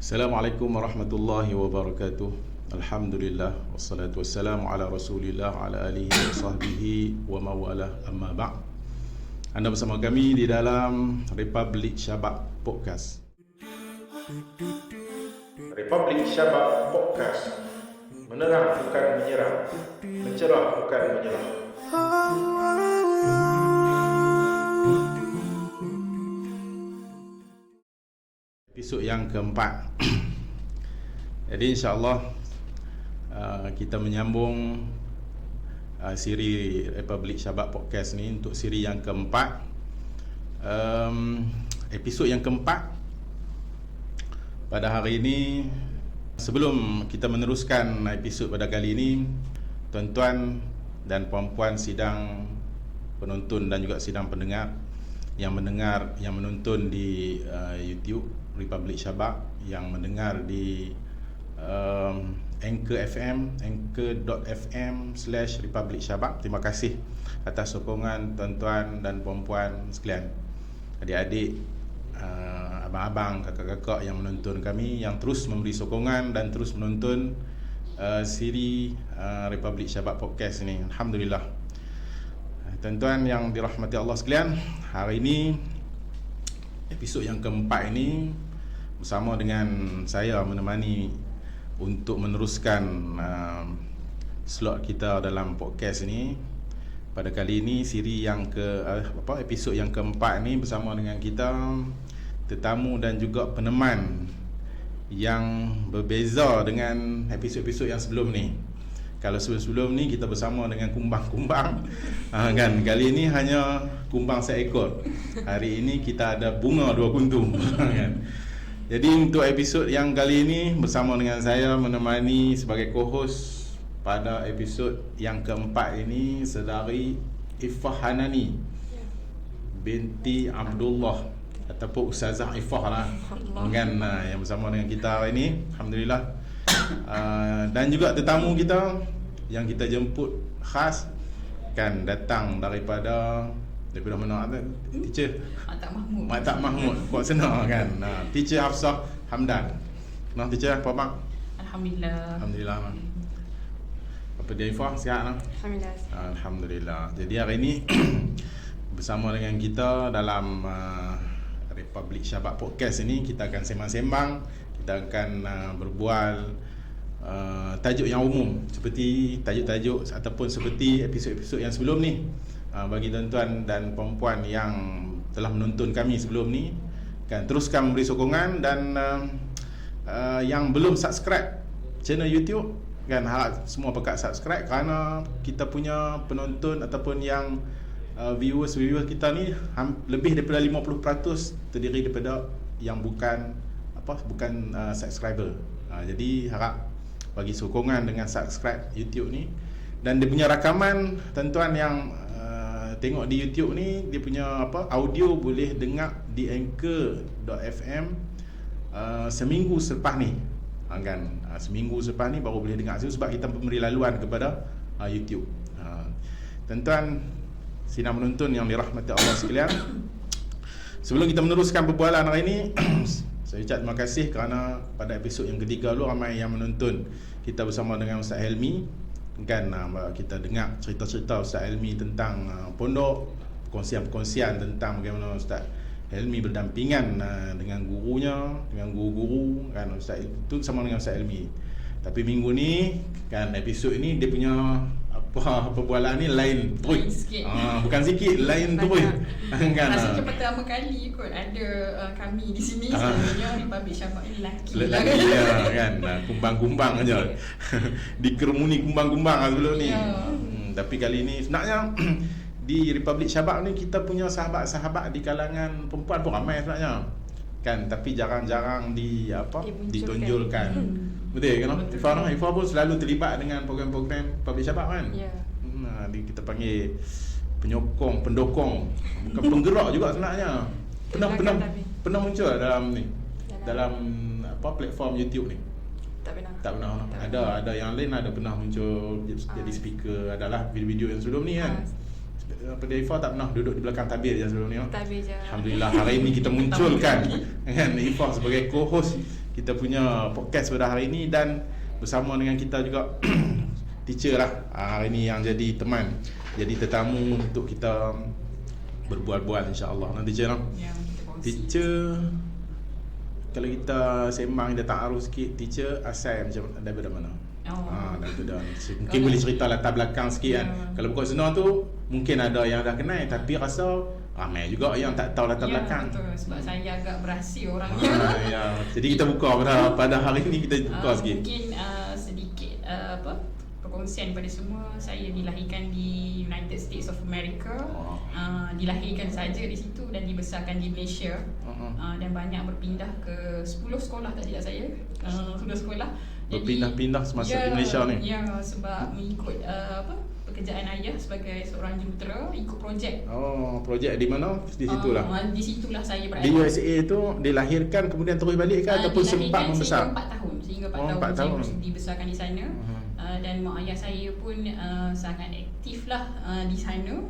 Assalamualaikum warahmatullahi wabarakatuh. Alhamdulillah wassalatu wassalamu ala Rasulillah ala alihi wa sahbihi wa mawalah, amma ba'd. Anda bersama kami di dalam Republik Syabak Podcast. Republik Syabak Podcast. Menerang bukan menyerang, mencerah bukan menyerah. Episod yang keempat. Jadi insyaAllah kita menyambung siri Republik Syabak Podcast ni untuk siri yang keempat. Episod yang keempat pada hari ini. Sebelum kita meneruskan episod pada kali ini, tuan-tuan dan puan-puan sidang penonton dan juga sidang pendengar yang menonton di YouTube Republik Syabak, yang mendengar di Anchor FM, anchor.fm/Republik Syabak. Terima kasih atas sokongan tuan-tuan dan puan-puan sekalian, adik-adik, abang-abang, kakak-kakak yang menonton kami, yang terus memberi sokongan dan terus menonton siri Republik Syabak Podcast ini. Alhamdulillah. Tuan-tuan yang dirahmati Allah sekalian, hari ini episod yang keempat ini bersama dengan saya menemani untuk meneruskan slot kita dalam podcast ini. Pada kali ini siri yang episod yang keempat ini bersama dengan kita tetamu dan juga peneman yang berbeza dengan episod-episod yang sebelum ni. Kalau sebelum ni kita bersama dengan kumbang-kumbang, kan, kali ini hanya kumbang seekor. Hari ini kita ada bunga dua kuntum, kan. Jadi untuk episod yang kali ini bersama dengan saya menemani sebagai co-host pada episod yang keempat ini saudari Ifah Hanani binti Abdullah ataupun Ustazah Ifah lah, kan, yang bersama dengan kita hari ini. Alhamdulillah. Dan juga tetamu kita yang kita jemput khas, kan, datang daripada mana? Teacher Matak Mahmud Kuat Senar, kan. Teacher Hafsah Hamdan. Nah, teacher apa bang? Alhamdulillah. Apa dia Ifah, sihat lah? Alhamdulillah. Jadi hari ini bersama dengan kita dalam Republik Syabak Podcast ini, kita akan sembang-sembang, kita akan berbual tajuk yang umum seperti tajuk-tajuk ataupun seperti episod-episod yang sebelum ni. Bagi tuan-tuan dan puan-puan yang telah menonton kami sebelum ni, kan, teruskan memberi sokongan, dan yang belum subscribe channel YouTube, kan, harap semua pekat subscribe, kerana kita punya penonton ataupun yang viewers kita ni lebih daripada 50% terdiri daripada yang bukan subscriber. Jadi harap bagi sokongan dengan subscribe YouTube ni, dan dia punya rakaman tuan-tuan yang tengok di YouTube ni, dia punya audio boleh dengar di anchor.fm seminggu selepas ni, kan, seminggu selepas ni baru boleh dengar sebab kita memberi laluan kepada YouTube. Tuan-tuan sidang menonton yang dirahmati Allah sekalian, sebelum kita meneruskan perbualan hari ini, saya ucap terima kasih kerana pada episod yang ketiga dulu ramai yang menonton kita bersama dengan Ustaz Helmi, kan. Kita dengar cerita-cerita Ustaz Helmi tentang pondok, perkongsian-perkongsian tentang bagaimana Ustaz Helmi berdampingan dengan gurunya, dengan guru-guru, kan. Ustaz itu sama dengan Ustaz Helmi. Tapi minggu ni, kan, episod ini dia punya perbualan ni lain terus. Bukan sikit, lain terus. Kan. Rasanya pertama kali kot ada kami di sini. Sebenarnya Republik Syabak ni lelaki ya, kan. Kumbang-kumbang aja. Dikerumuni kumbang-kumbang sebelum ni. Tapi kali ni sebenarnya di Republik Syabak ni kita punya sahabat-sahabat di kalangan perempuan pun ramai sebenarnya, kan, tapi jarang-jarang ditonjolkan. Betul kan? Ifah pun selalu terlibat dengan program-program Republik Syabak, kan. Kita panggil penyokong, pendokong, bukan penggerak juga sebenarnya. Pernah muncul dalam ni, dalam platform YouTube ni? Tak pernah. Ada yang lain ada pernah muncul jadi speaker, adalah video-video yang sebelum ni, kan. Pada Ifah tak pernah duduk di belakang tabir je sebelum ni. Tabir je. Alhamdulillah hari ini kita munculkan kan Ifah sebagai co-host kita punya podcast pada hari ini, dan bersama dengan kita juga teacher lah hari ni yang jadi teman, jadi tetamu untuk kita berbual-bual insya-Allah. Nanti teacher lah. Ya, kita kongsi. Teacher, kalau kita sembang dia tak arus sikit, teacher asal macam daripada mana? Daripada mungkin boleh cerita latar belakang sikit kan. Kalau bukan senang tu mungkin ada yang dah kenal, tapi rasa ramai juga yang tak tahu latar belakang. Betul, sebab saya agak berahsia orangnya. Jadi kita buka pada hari ni, kita buka sikit. Mungkin sedikit perkongsian pada semua. Saya dilahirkan di United States of America. Dilahirkan saja di situ dan dibesarkan di Malaysia. Dan banyak berpindah ke 10 sekolah tak silap saya. 10 sekolah. Berpindah-pindah semasa di Malaysia ni. Ya, sebab mengikut pekerjaan ayah sebagai seorang jurutera, ikut projek. Projek di mana? Di situlah. Di situlah saya berada. Di USA tu dilahirkan kemudian terus balik ke ataupun sempat membesar? Sehingga 4 tahun saya dibesarkan di sana. Dan mak ayah saya pun sangat aktif lah di sana.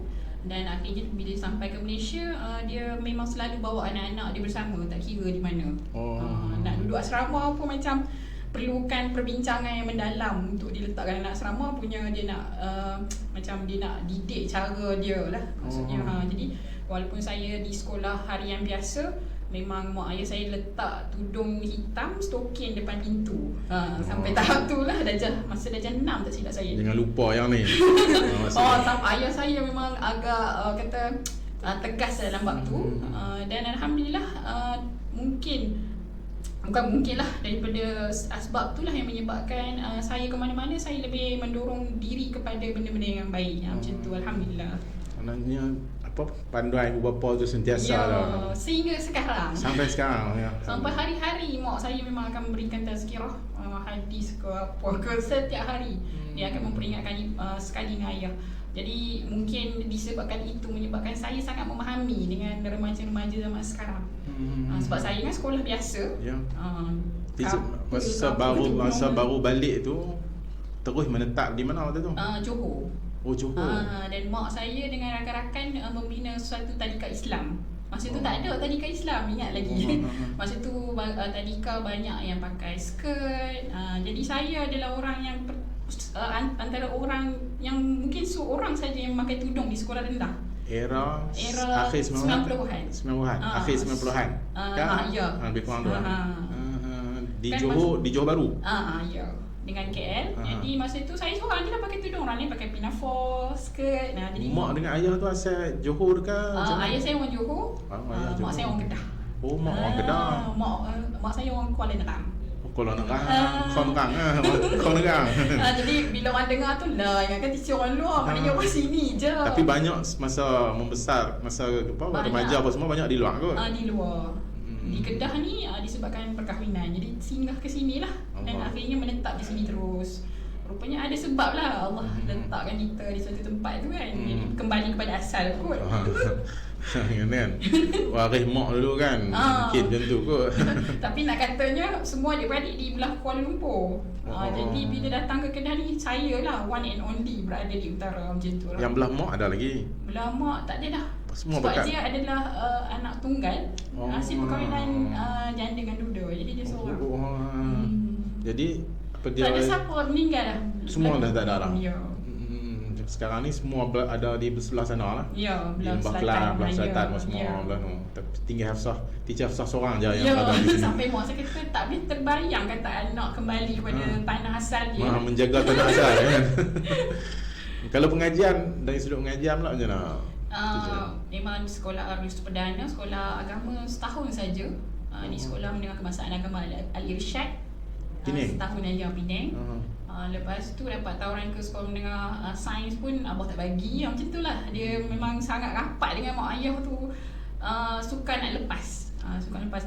Dan akhirnya bila sampai ke Malaysia, dia memang selalu bawa anak-anak dia bersama, tak kira di mana. Nak duduk asrama pun macam perlukan perbincangan yang mendalam untuk diletakkan anak asrama punya. Dia nak macam dia nak didik cara dia lah maksudnya. Jadi walaupun saya di sekolah harian biasa, memang mak ayah saya letak tudung hitam stokin depan pintu. Sampai tahap tu lah, masa darjah 6 tak silap saya. Jangan lupa yang ni. Ayah saya memang agak tegas dalam bab tu. Dan alhamdulillah bukan mungkin lah, daripada asbab tu lah yang menyebabkan saya ke mana-mana saya lebih mendorong diri kepada benda-benda yang baik. Macam tu, alhamdulillah. Maknanya panduan ibu bapa tu sentiasa lah. Sehingga sekarang. Sampai sekarang ya. Sampai hari-hari mak saya memang akan memberikan tazkirah hadis ke apa ke setiap hari. Dia akan memperingatkan sekali dengan ayah. Jadi mungkin disebabkan itu menyebabkan saya sangat memahami dengan remaja-remaja zaman sekarang. Sebab saya kan sekolah biasa. Ya. Masa baru balik tu terus menetap di mana waktu tu? Johor. Johor. Dan mak saya dengan rakan-rakan membina suatu tadika Islam. Masa tu tak ada tadika Islam, ingat lagi. Masa tu tadika banyak yang pakai skirt. Jadi saya adalah orang yang antara orang yang mungkin seorang saja yang memakai tudung di sekolah rendah. Era akhir 90-an. Akhir 90-an. Ya. Lebih kurang tu. Di Johor, di Johor Bahru. Ya. Dengan KL. Jadi masa tu saya seorang je lah pakai tudung. Orang ni pakai pinafore, skirt. Jadi mak dengan ayah tu asal Johor ke? Ayah saya orang Johor. Mak saya orang Kedah. Mak orang Kedah. Mak saya orang Kuala Nerang. Kuala Nerang. Jadi bila orang dengar tu lah ingatkan teacher orang luar, maknanya orang sini je. Tapi banyak masa membesar, masa remaja apa semua banyak di luar kot. Di luar. Di Kedah ni disebabkan perkahwinan. Jadi singgah ke sini lah. Dan akhirnya menetap di sini terus. Rupanya ada sebab lah Allah letakkan kita di suatu tempat tu kan. Jadi kembali kepada asal kot. Kan? Waris mak dulu kan. Mungkin macam tu kot. Tapi nak katanya semua adik-beradik di belah Kuala Lumpur. Jadi bila datang ke Kedah ni, saya lah one and only berada di utara macam tu lah. Yang belah mak ada lagi? Belah mak tak ada dah. Semua sebab bekat. dia adalah anak tunggal, hasil perkahwinan janda dengan duda. Jadi dia seorang. Jadi apa dia? Tak ada siapa meninggal lah. Semua dah tak ada lah. Ya. Sekarang ni semua ada di sebelah sana lah. Ya, belah selatan. Belah selatan semua belah tu. Tapi tinggal Hafsah, teacher Hafsah seorang je yang ada di sini. Sampai mak saya kata tak boleh terbayang kata anak kembali kepada tanah asal dia. Menjaga tanah asal kan. Kalau pengajian, dari sudut pengajian pula macam mana? Memang sekolah Arus Perdana, sekolah agama setahun saja. Di sekolah menengah kebangsaan agama Al-Irsyad. Setahun aja Penang. Lepas tu dapat tawaran ke sekolah menengah sains pun abah tak bagi. Macam tu lah. Dia memang sangat rapat dengan mak ayah tu. Suka nak lepas.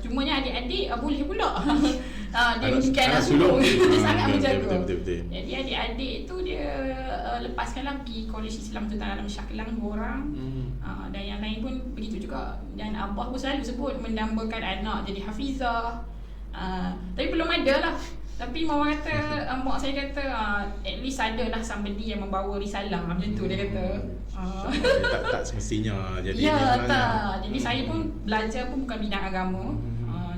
Cumanya adik-adik boleh pula. Dia menjadi anak sulung. Dia sangat menjaga. Betul. Jadi adik-adik tu dia lepaskanlah pergi Kolej Islam Sultan Alam Shah Kelang 2 orang. Dan yang lain pun begitu juga. Dan abah pun selalu sebut mendambakan anak jadi hafizah. Tapi belum ada lah. Tapi mama kata, mak saya kata at least ada lah somebody yang membawa risalah. Macam tu dia kata. Tak semestinya jadi. Ya tak. Jadi saya pun belajar pun bukan bidang agama.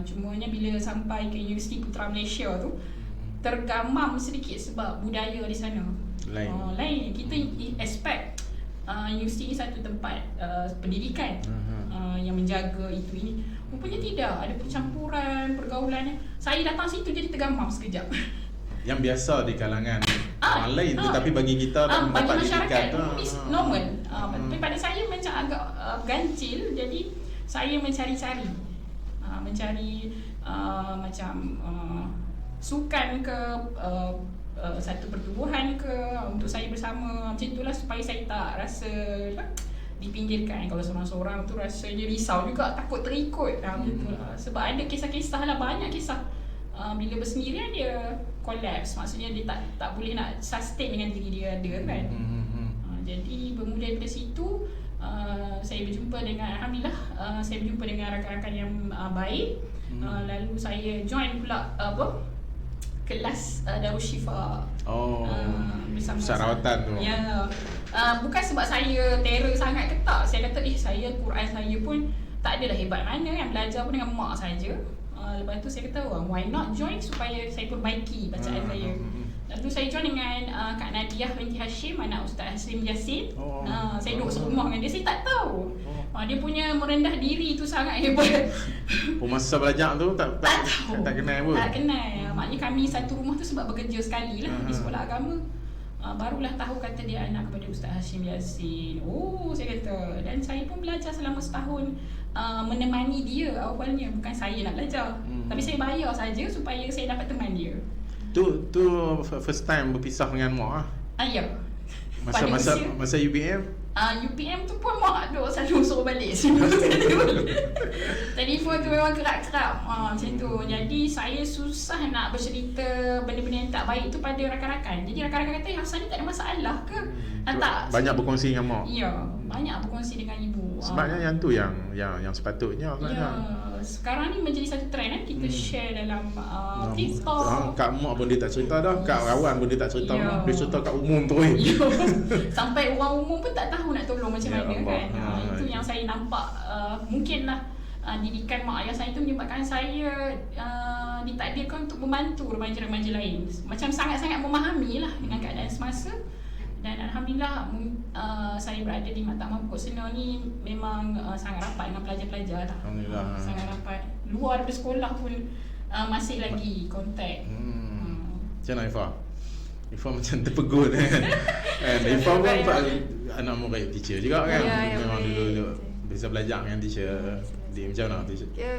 Cumanya bila sampai ke Universiti Putra Malaysia tu tergamam sedikit sebab budaya di sana lain. Kita expect universiti ni satu tempat pendidikan yang menjaga itu ini. Rupanya tidak, ada percampuran, pergaulan. Saya datang situ jadi tergamam sekejap. Yang biasa di kalangan orang lain tetapi bagi kita bagi masyarakat normal. Tapi pada saya macam agak gancil, jadi saya mencari-cari macam sukan ke satu pertubuhan ke untuk saya bersama macam itulah, supaya saya tak rasa dipinggirkan. Kalau seorang-seorang tu rasanya risau juga, takut terikut gitulah. Sebab ada kisah-kisah lah, banyak kisah bila bersendirian dia collapse, maksudnya dia tak boleh nak sustain dengan diri dia ada kan. Jadi bermula dari situ saya berjumpa dengan, alhamdulillah saya berjumpa dengan rakan-rakan yang baik. Lalu saya join pula kelas Darusshifa bersama rawatan tu. Ya. Bukan sebab saya terror sangat ke tak. Saya kata saya Quran saya pun tak adalah hebat mana, yang belajar pun dengan mak saja. Lepas tu saya kata why not join supaya saya perbaiki bacaan saya. Lalu saya join dengan Kak Nadiah binti Hashim, anak Ustaz Haslim Yassin. Saya duduk serumah dengan dia, saya tak tahu. Dia punya merendah diri tu sangat hebat. Masa belajar tu tak kenal pun. Tak kenal. Maknanya kami satu rumah tu sebab bekerja sekali lah di sekolah agama. Barulah tahu kata dia anak kepada Ustaz Hashim Yassin. Saya kata. Dan saya pun belajar selama setahun menemani dia awalnya. Bukan saya nak belajar. Tapi saya bayar saja supaya saya dapat teman dia. Tu first time berpisah dengan mak ah. Ya. Masa UPM? UPM tu pun mak duk selalu suruh balik. Telefon tu memang kerap-kerap macam tu. Jadi saya susah nak bercerita benda-benda yang tak baik tu pada rakan-rakan. Jadi rakan-rakan kata Hafsah ni tak ada masalah ke? Tak. Banyak berkongsi dengan mak? Ya, banyak berkongsi dengan ibu. Sebabnya yang tu yang sepatutnya ya, sekarang ni menjadi satu trend kita share dalam TikTok. Kak mak pun dia tak cerita dah, kak kawan pun dia tak cerita. Dia cerita kat umum tu. Sampai orang umum pun tak tahu nak tolong macam mana kan. Itu yang saya nampak. Mungkinlah didikan mak ayah saya itu menyebabkan saya ditakdirkan untuk membantu remaja-remaja lain. Macam sangat-sangat memahami lah dengan keadaan semasa. Dan alhamdulillah saya berada di Maktab Pokok Sena ni memang sangat rapat dengan pelajar-pelajar lah. Alhamdulillah. Sangat rapat. Luar daripada sekolah pun masih lagi kontak. Macam mana Ifah? Ifah macam terpegun kan. Ifah pun anak murid teacher juga kan. Memang dulu bisa belajar dengan teacher. Dia macam mana teacher? Dia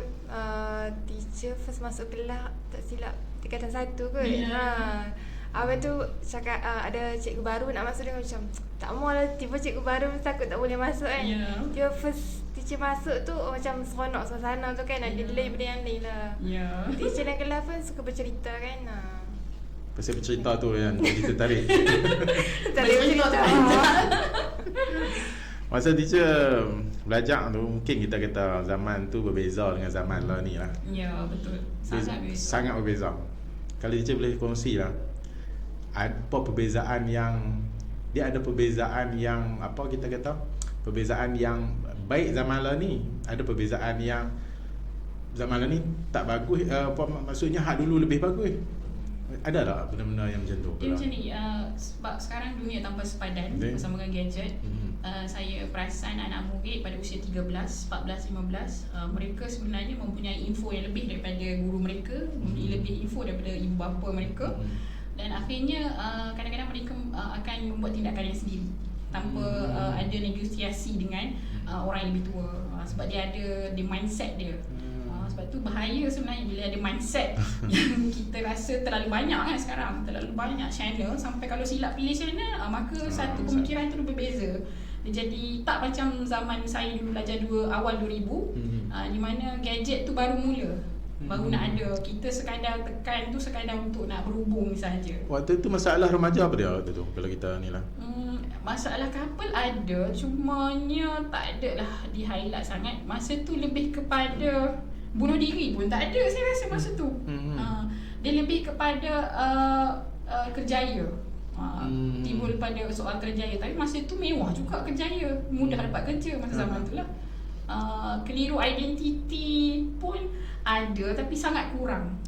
teacher first masuk kelas tak silap tingkatan 1 kot. Awal tu cakap ada cikgu baru nak masuk, dia macam tak maulah, tiba cikgu baru takut tak boleh masuk kan. Dia first teacher masuk tu macam seronok suasana tu kan. Ada delay benda yang lain lah. Teacher dalam kelas pun suka bercerita kan. Pasal bercerita tu yang kita tarik. Tarik bercerita. Masa teacher belajar tu mungkin kita kata zaman tu berbeza dengan zaman lah ni lah. Ya, betul. Sangat berbeza. Kalau teacher boleh kongsi lah, apa perbezaan yang dia ada perbezaan yang apa kita kata perbezaan yang baik zaman lah ni, ada perbezaan yang zaman lah ni tak bagus, apa maksudnya hak dulu lebih bagus. Ada tak benda-benda yang macam tu? Dia macam ni, sebab sekarang dunia tanpa sepadan bersama dengan gadget. Saya perasan anak murid pada usia 13, 14, 15 mereka sebenarnya mempunyai info yang lebih daripada guru mereka, lebih info daripada ibu bapa mereka. Dan akhirnya kadang-kadang mereka akan membuat tindakan yang sendiri tanpa ada negosiasi dengan orang yang lebih tua, sebab dia ada di mindset dia. Sebab tu bahaya sebenarnya bila ada mindset yang kita rasa terlalu banyak kan sekarang, terlalu banyak channel, sampai kalau silap pilih channel maka satu pemikiran tu berbeza. Dia jadi tak macam zaman saya dulu belajar awal 2000 di mana gadget tu baru mula, baru nak ada. Kita sekadar tekan tu sekadar untuk nak berhubung saja. Waktu tu masalah remaja apa dia waktu tu kalau kita ni lah? Masalah couple ada, cumanya tak ada lah di highlight sangat. Masa tu lebih kepada bunuh diri pun tak ada saya rasa masa tu. Dia lebih kepada kerjaya. Timbul pada soal kerjaya. Tapi masa tu mewah juga kerjaya, mudah dapat kerja masa zaman tu lah. keliru identiti pun ada, tapi sangat kurang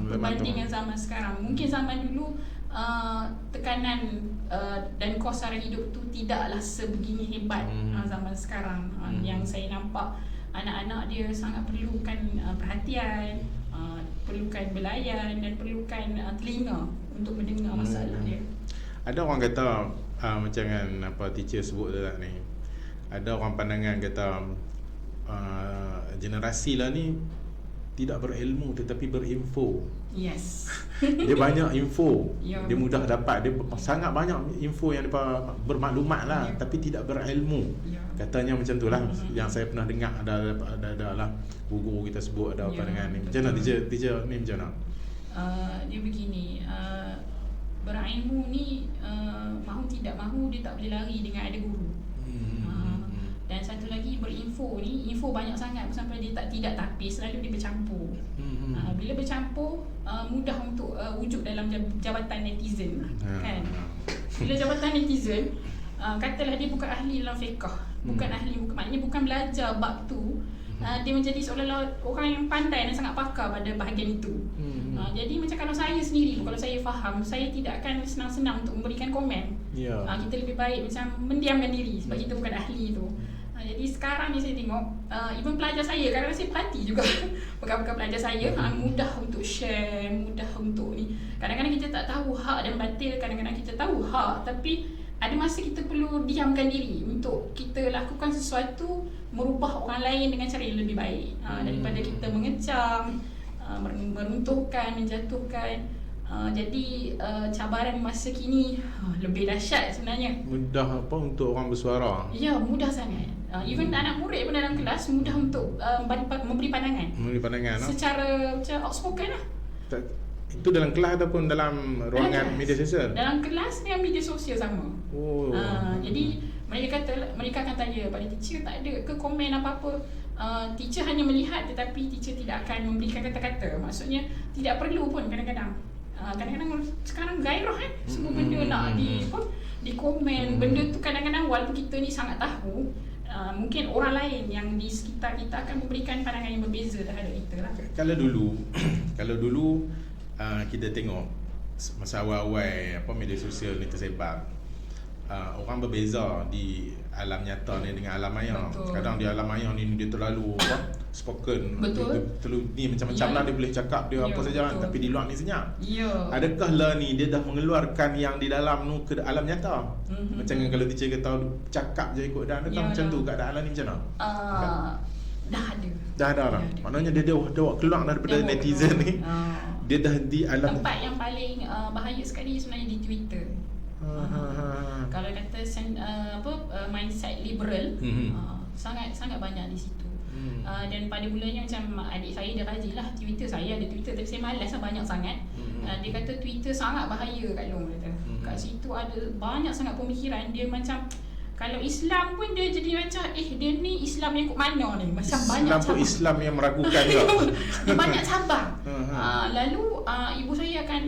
berbanding yang zaman sekarang. Mungkin zaman dulu tekanan dan kos sara hidup tu tidaklah sebegini hebat zaman sekarang. Yang saya nampak anak-anak dia sangat perlukan perhatian, perlukan belayan dan perlukan telinga untuk mendengar masalah dia. Ada orang kata macam kan teacher sebut tu tak ni, ada orang pandangan kata generasi lah ni tidak berilmu tetapi berinfo. Yes. Dia banyak info, Ya. dia mudah dapat, dia sangat banyak info yang dia bermaklumat lah, Ya. tapi tidak berilmu. Ya. Katanya macam tu lah. Yang saya pernah dengar ada lah guru kita sebut ada Ya, pandangan ni. Macam betul. mana teacher ni macam mana? Dia begini, berilmu ni mahu tidak mahu dia tak boleh lari dengan ada guru. Dan satu lagi, berinfo ni, info banyak sangat sampai dia tidak tapis, selalu dia bercampur. Bila bercampur, mudah untuk wujud dalam jabatan netizen kan. Bila jabatan netizen, katalah dia bukan ahli dalam fiqh, bukan ahli, maknanya bukan belajar bab tu, dia menjadi seolah-olah orang yang pandai dan sangat pakar pada bahagian itu. Jadi macam kalau saya sendiri, kalau saya faham, saya tidak akan senang-senang untuk memberikan komen. Ya. Kita lebih baik macam mendiamkan diri sebab kita bukan ahli tu. Jadi sekarang ni saya tengok, even pelajar saya, kadang-kadang saya perhati juga bekas-bekas pelajar saya, mudah untuk share, mudah untuk ni. Kadang-kadang kita tak tahu hak dan batil, kadang-kadang kita tahu hak, tapi ada masa kita perlu diamkan diri untuk kita lakukan sesuatu, merubah orang lain dengan cara yang lebih baik, daripada kita mengecam, meruntuhkan, menjatuhkan. Jadi cabaran masa kini lebih dahsyat sebenarnya. Mudah untuk orang bersuara. Ya, mudah sangat. Even anak murid pun dalam kelas mudah untuk memberi pandangan. Memberi pandangan. Secara macam outspoken lah. Itu dalam kelas ataupun dalam ruangan media sosial? Dalam kelas dengan media sosial sama. Oh. Jadi mereka akan tanya pada teacher, tak ada ke komen apa-apa. Teacher hanya melihat tetapi teacher tidak akan memberikan kata-kata. Maksudnya tidak perlu pun kadang-kadang. Kadang-kadang sekarang gairah kan, semua benda nak di komen. Benda tu kadang-kadang walaupun kita ni sangat tahu, mungkin orang lain yang di sekitar kita akan memberikan pandangan yang berbeza terhadap kita lah. Kalau dulu kita tengok masa awal-awal media sosial ni tersebar, orang berbeza di alam nyata ni dengan alam maya. Betul. Kadang di alam maya ni dia terlalu spoken. Betul. Dia terlalu ni macam-macam Ya. lah, dia boleh cakap dia apa Ya, saja kan, betul. tapi di luar ni senyap. Ya. Adakah lah ni dia dah mengeluarkan yang di dalam tu ke alam nyata? Macam kalau teacher kata cakap je ikut dah, adakah Ya, macam ya. tu keadaan lah ni macam mana? Dah ada. Dah ada lah. ada. Maknanya dia dah keluar daripada Dah netizen keluar. ni. Dia dah di alam. Tempat yang paling bahaya sekali sebenarnya di Twitter. Kalau kata mindset liberal, sangat banyak di situ. Dan pada mulanya macam adik saya dia rajin lah Twitter, saya ada Twitter tapi saya malas lah banyak sangat. Dia kata Twitter sangat bahaya kat Long kata. Kat situ ada banyak sangat pemikiran dia macam kalau Islam pun dia jadi macam dia ni Islam yang kot mana ni, macam banyak Islam tu cabang. Islam yang meragukan juga. Dia banyak cabang. Lalu ibu saya akan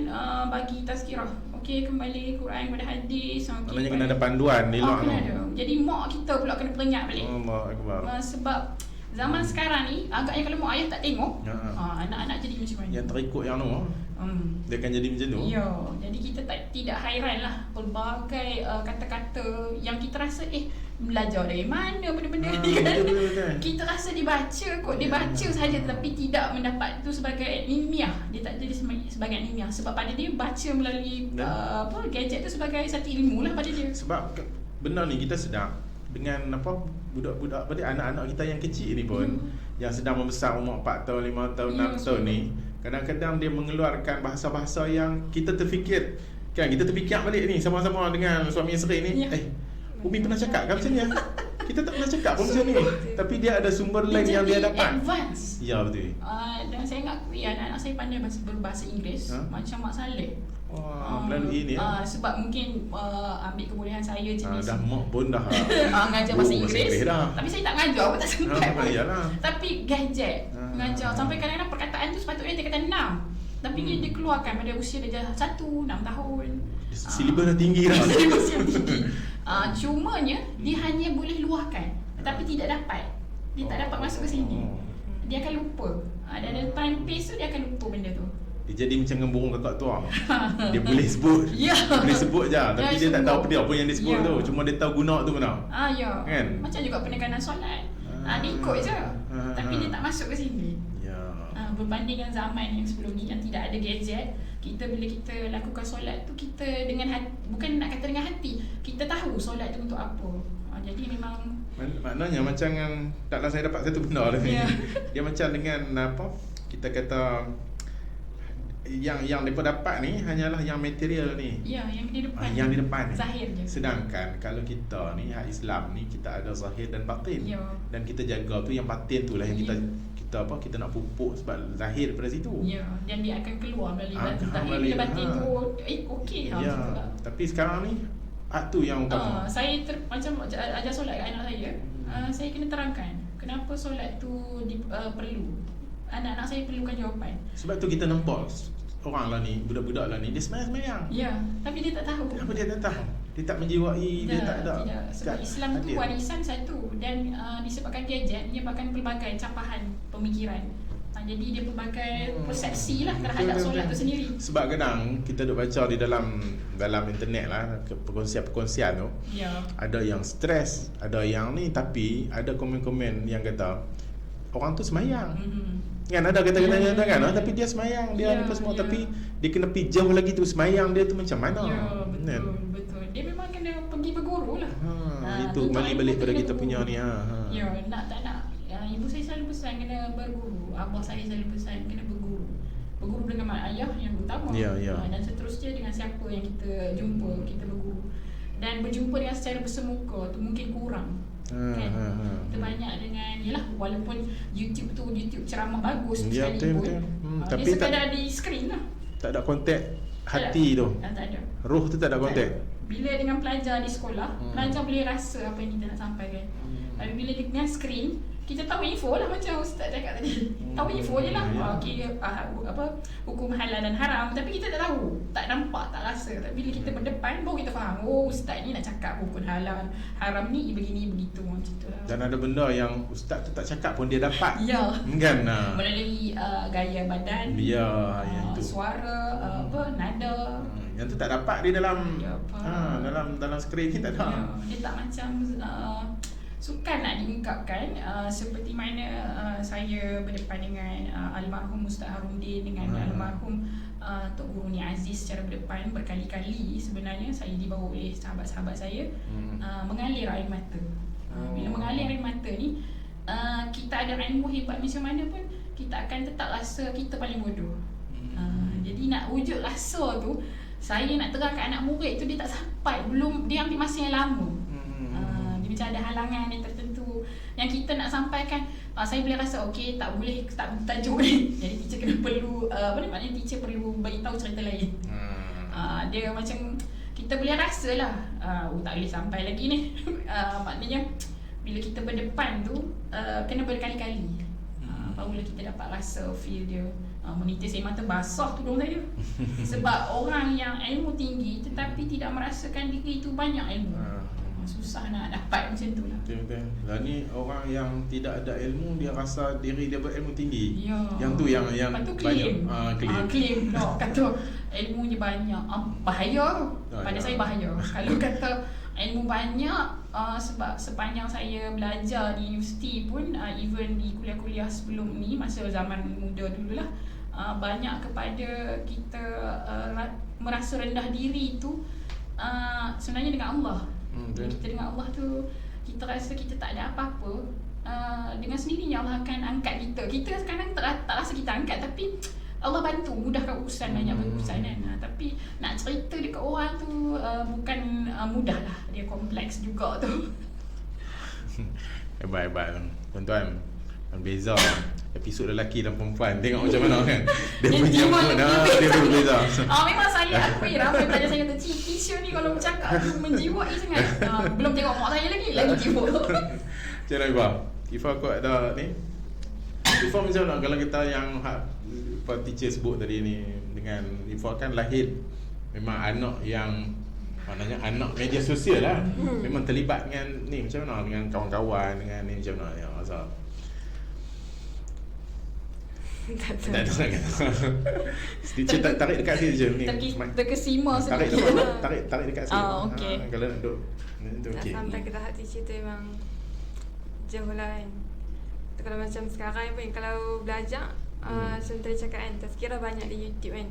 bagi tazkirah. Okey, kembali Quran kepada hadis. Maknanya kena ada panduan di luar kena tu. ada. Jadi mak kita pula kena perengat balik. Allah Akbar. Sebab zaman sekarang ni agaknya kalau mak ayah tak tengok, anak-anak jadi macam mana? Yang terikut yang tu, dia akan jadi macam tu. Ya, jadi kita tidak hairan lah pelbagai kata-kata yang kita rasa belajar dari mana benda-benda ni kan. Betul. Kita rasa dibaca kot, dibaca saja tapi tidak mendapat tu sebagai ilmiah. Dia tak jadi sebagai ilmiah sebab pada dia baca melalui gadget tu sebagai satu ilmu lah pada dia. Sebab benar ni kita sedar dengan budak-budak anak-anak kita yang kecil ni pun yang sedang membesar umur 4 tahun, 5 tahun, 6 tahun ni, kadang-kadang dia mengeluarkan bahasa-bahasa yang kita terfikir kan, kita terfikir balik ni sama-sama dengan suami isteri ni. Umi pernah cakap kan macam ni? Kita tak pernah cakap pun macam ni. Tapi dia ada sumber lain yang dia dapat. Advance. Ya betul. Dan saya ngakui anak-anak saya pandai berbahasa Inggeris macam Mak Saleh. Melalui ni sebab mungkin ambil kebolehan saya jenis dah mak pun dah ngajar bahasa Inggeris dah. tapi saya tak ngajar pun tak sempat pun. Iyalah. Tapi gadget ngajar sampai kadang-kadang perkataan tu sepatutnya dia kata 6 tapi dia keluarkan pada usia dia 1, 6 tahun. Silibus dah tinggi dah. Silibus yang tinggi. Cumanya dia hanya boleh luahkan tapi tidak dapat Dia tak dapat masuk ke sini. Dia akan lupa. Dan ada time pace tu dia akan lupa benda tu. Dia jadi macam dengan burung kakak tua. Dia boleh sebut. Ya. Boleh sebut je, tapi dia tak tahu apa yang dia sebut Ya. tu. Cuma dia tahu guna tu mana. Ya. Kan? Macam juga penekanan solat. Dia ikut je. Tapi dia tak masuk ke sini. Ya. Berbanding dengan zaman yang sebelum ni yang tidak ada gadget, bila kita lakukan solat tu kita dengan hati, bukan nak kata dengan hati, kita tahu solat tu untuk apa. Jadi memang Maknanya macam taklah saya dapat satu benda ni. Ya. Dia macam dengan apa? Kita kata yang mereka dapat ni hanyalah yang material ni. ya, yang di depan. Yang di depan ni. Zahir je. Sedangkan kalau kita ni hak Islam ni kita ada zahir dan batin. Ya. Dan kita jaga tu yang batin tu lah yang Ya. kita nak pupuk sebab zahir daripada situ. Ya, dan dia akan keluar melalui batin. Zahir melalui- bila batin tu okey lah. Ya. macam tu lah. Tapi sekarang ni hak tu yang utama. Saya macam ajar solat kat anak saya. Saya kena terangkan kenapa solat tu perlu. Anak-anak saya perlukan jawapan. Sebab tu kita nampak orang lah ni, budak-budak lah ni, dia semayang-semayang. Ya, tapi dia tak tahu. Kenapa dia tak tahu? Dia tak menjiwai, dia tak ada. Tidak. Sebab Islam tu hadir. warisan satu. Dan disebabkan gadget, dia bahkan pelbagai capahan pemikiran. Jadi dia pelbagai persepsi lah terhadap Betul, solat betul. tu sendiri. Sebab kadang kita duk baca di dalam internet lah, perkongsian-perkongsian tu, Ya. ada yang stres, ada yang ni, tapi ada komen-komen yang kata orang tu semayang. Kan ada kata-kata kan, tapi dia semayang, dia Ya, apa semua, ya. tapi dia kena pergi jauh lagi tu semayang dia tu macam mana? Ya, Kan? betul. Dia memang kena pergi berguru lah. Itu kembali balik pada kita punya ni. Ya, nak tak nak. Ibu saya selalu pesan kena berguru. Abah saya selalu pesan kena berguru. Berguru dengan mak ayah yang utama. Ya, ya. Dan seterusnya dengan siapa yang kita jumpa, kita berguru. Dan berjumpa dengan secara bersemuka tu mungkin kurang. Kan? Kita banyak dengan, yalah, walaupun YouTube tu YouTube ceramah bagus Ya, sekalipun, betul. Tapi dia sekadar di skrin lah. Tak ada kontak hati tu. Tak ada. Roh tu tak ada kontak. Bila dengan pelajar di sekolah, pelajar boleh rasa apa yang kita nak sampaikan. Tapi bila dengan skrin, kita tahu info lah macam Ustaz cakap tadi. Tahu info je lah. Okey, hukum halal dan haram, tapi kita tak tahu, tak nampak, tak rasa. Tapi bila kita berdepan baru kita faham. Oh, Ustaz ni nak cakap hukum halal, haram ni begini begitu macam tu lah. Dan ada benda yang ustaz tu tak cakap pun dia dapat. Ya. Kan? Melalui gaya badan, Ya, yang tu. suara, nada. Yang tu tak dapat di dalam Ya, apa. dalam skrin ni tak ada. Ya, dia tak macam sukar nak diungkapkan, seperti mana saya berdepan dengan almarhum Ustaz Harundin, dengan almarhum Tok Guru Ni Aziz secara berdepan berkali-kali. Sebenarnya saya dibawa oleh sahabat-sahabat saya mengalir air mata. Bila mengalir air mata ni, kita ada ilmu hebat macam mana pun kita akan tetap rasa kita paling bodoh. Jadi nak wujud rasa tu, saya nak terang kat anak murid tu, dia tak sampai, belum, dia ambil masa yang lama. Dia macam ada halangan yang tertentu yang kita nak sampaikan. Saya boleh rasa okey, tak boleh tak tajuk ni. Jadi teacher kena perlu maknanya teacher perlu bagi tahu cerita lain. Dia macam kita boleh rasa lah, tak boleh sampai lagi ni. Maknanya bila kita berdepan tu kena berkali-kali. Barulah kita dapat rasa feel dia. Menitis air mata basah tudung saya. Sebab orang yang ilmu tinggi tetapi tidak merasakan diri itu banyak ilmu. Susah nak dapat macam tu lah. Betul-betul. Lah ni orang yang tidak ada ilmu, dia rasa diri dia berilmu tinggi. Ya. Yang tu yang Lepas tu claim. claim. Claim no, kata ilmunya banyak. Bahaya. Pada ya. saya bahaya. Kalau kata ilmu banyak, sebab sepanjang saya belajar di universiti pun, even di kuliah-kuliah sebelum ni, masa zaman muda dululah, banyak kepada kita merasa rendah diri tu sebenarnya dengan Allah. Bila kita dengan Allah tu, kita rasa kita tak ada apa-apa, dengan sendirinya Allah akan angkat kita. Kita sekarang tak rasa kita angkat, tapi Allah bantu mudahkan urusan, banyak urusan kan. Tapi nak cerita dekat orang tu bukan mudah lah, dia kompleks juga tu. Hebat-hebat tuan-tuan. Beza episod lelaki dan perempuan. Tengok macam mana kan. Dia punya mood dia berbeza. Memang saya akui ramai pelajar saya kata, teacher ni kalau bercakap tu menjiwai sangat. Belum tengok mak saya lagi jiwa. Macam mana Ifa? Ifa kau ada ni? Ifa macam mana kalau kita yang Pak teacher sebut tadi ni, dengan Ifa kan lahir memang anak yang maknanya anak media sosial lah. Memang terlibat dengan ni macam mana, dengan kawan-kawan, dengan ni macam mana ya, asal Tak tahu. Tak ada kan. Teacher tarik dekat sini je ni. Terkesima Tarik sedikit. dekat, tarik dekat sini. Okey. Kalau nak duduk. Itu Nak okey. sampai ke tahap teacher tu memang jauh lah kan. Kalau macam sekarang pun kalau belajar macam tadi cakap kan, tazkirah banyak di YouTube kan.